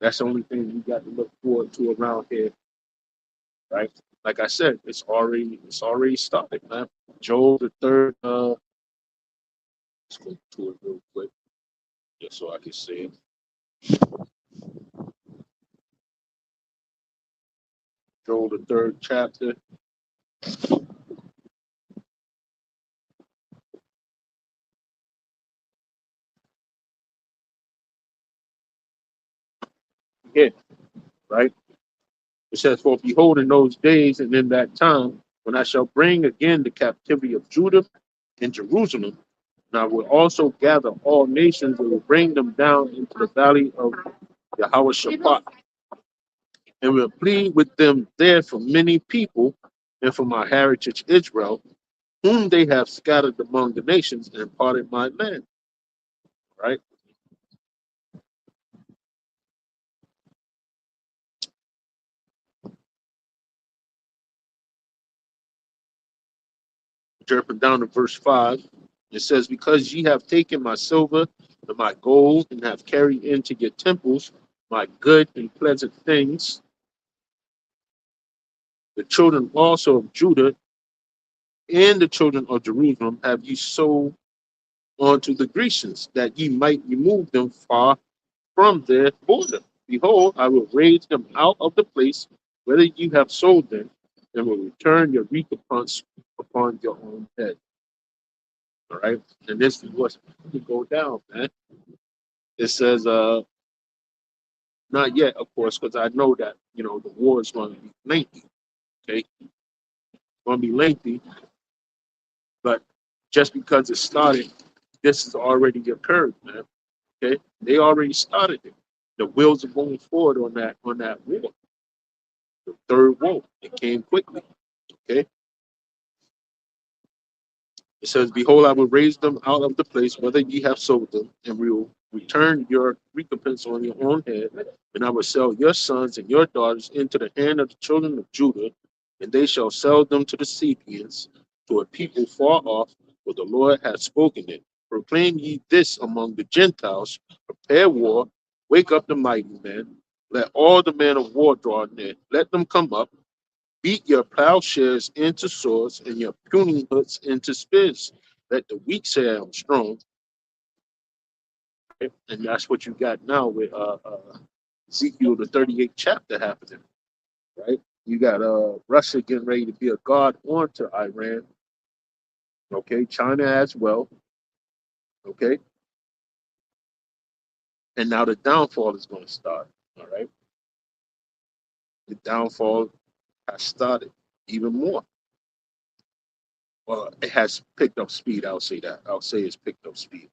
A: That's the only thing we got to look forward to around here, right? Like I said, it's already started, man. Joel the third, let's go to it real quick, just so I can say it. Joel the third chapter. Yeah, right. It says, "For behold, in those days and in that time When I shall bring again the captivity of Judah and Jerusalem, and I will also gather all nations and will bring them down into the valley of Yahweh Shaphat, and will plead with them there for many people and for my heritage Israel, whom they have scattered among the nations and parted my land. Right? Jumping down to verse 5, it says, because ye have taken my silver and my gold, and have carried into your temples my good and pleasant things, the children also of Judah and the children of Jerusalem have ye sold unto the Grecians, that ye might remove them far from their border. Behold, I will raise them out of the place whither you have sold them, and will return your recompense upon your own head. All right. And this is what's going to go down, man. It says, not yet, of course, because I know that, the war is going to be lengthy. Okay. It's going to be lengthy, but just because it started, this has already occurred, man. Okay. They already started it. The wheels are going forward on that war. The third war. It came quickly. Okay. It says, behold, I will raise them out of the place whither ye have sold them, and will return your recompense on your own head, and I will sell your sons and your daughters into the hand of the children of Judah, and they shall sell them to the Sabians, to a people far off, for the Lord hath spoken it. Proclaim ye this among the Gentiles, prepare war, wake up the mighty men, let all the men of war draw near, let them come up, beat your plowshares into swords and your pruning hooks into spears. Let the weak say I'm strong. Right? And that's what you got now with Ezekiel, the 38th chapter happening. Right? You got Russia getting ready to be a guard onto Iran. Okay, China as well. Okay, and now the downfall is going to start. All right, the downfall has started even more. Well, it has picked up speed. I'll say that. I'll say it's picked up speed.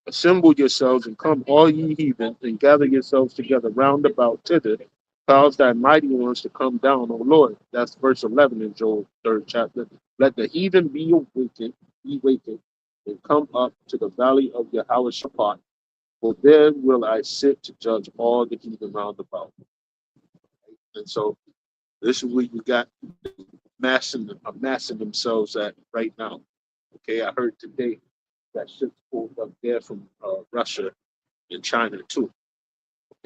A: Assemble yourselves and come, all ye heathen, and gather yourselves together round about thither. Cause thy mighty ones to come down, O Lord. That's verse 11 in Joel 3rd chapter. Let the heathen be wakened, and come up to the valley of Yahweh Shaphat, for there will I sit to judge all the heathen round about. And so this is where you got amassing themselves at right now. Okay, I heard today that ships pulled up there from Russia and China too.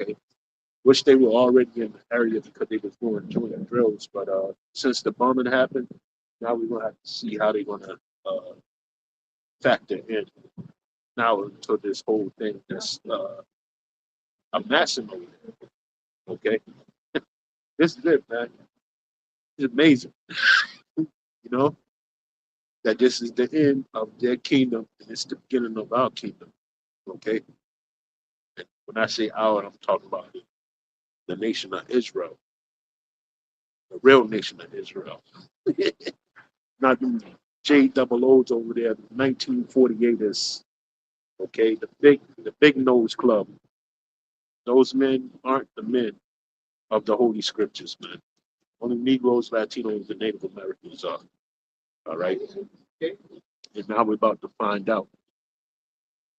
A: Okay, which they were already in the area because they was doing joint drills. But since the bombing happened, now we're gonna have to see how they're gonna factor in now into this whole thing that's amassing over there. Okay, this is it, man. It's amazing, you know, that this is the end of their kingdom and it's the beginning of our kingdom. Okay, and when I say our, I'm talking about the nation of Israel, the real nation of Israel. Not them J double O's over there, 1948ers. Okay, the big nose club. Those men aren't the men of the Holy Scriptures, man. Only Negroes, Latinos, and Native Americans are. All right. Okay. And now we're about to find out,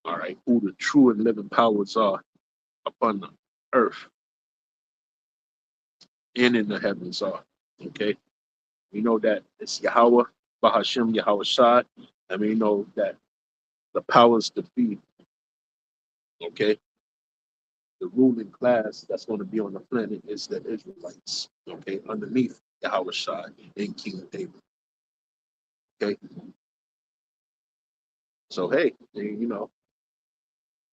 A: all right, who the true and living powers are upon the earth and in the heavens are. Okay. We know that it's Yahweh, Bahashim, Yahweh Shad, and we know that the powers to be, okay, the ruling class that's going to be on the planet is the Israelites, okay, underneath Yahweh Shai and King David. Okay. So hey,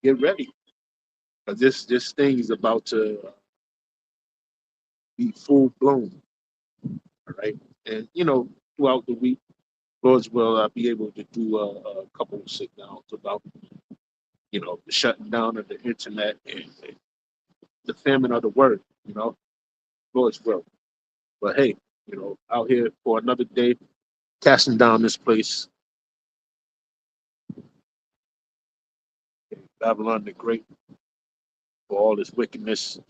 A: get ready. Because this thing is about to be full blown. All right. And throughout the week, Lord's will, I'll be able to do a couple of sit downs about the shutting down of the internet and the famine of the word, Lord's will. But hey, out here for another day, casting down this place, Babylon the Great, for all its wickedness,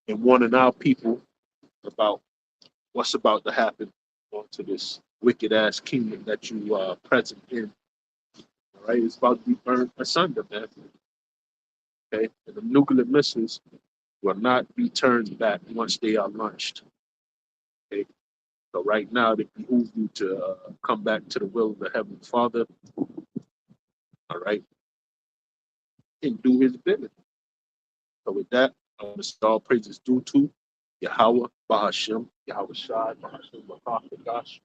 A: and warning our people about what's about to happen onto this wicked ass kingdom that you are present in. All right, it's about to be burned asunder, man. Okay, and the nuclear missiles will not be turned back once they are launched. Okay, so right now it behooves you to come back to the will of the Heavenly Father. All right, and do His bidding. So with that, I want to say all praises due to Yahweh, Bahashim, Yahweh Shai, Bahashim, Bahashim,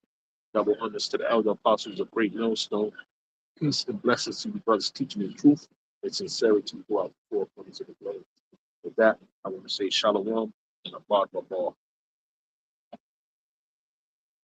A: double honors to the elder apostles of Great Millstone. Peace and blessings to you brothers teaching the truth and sincerity throughout the four corners of the globe. With that, I want to say shalom and abad babah.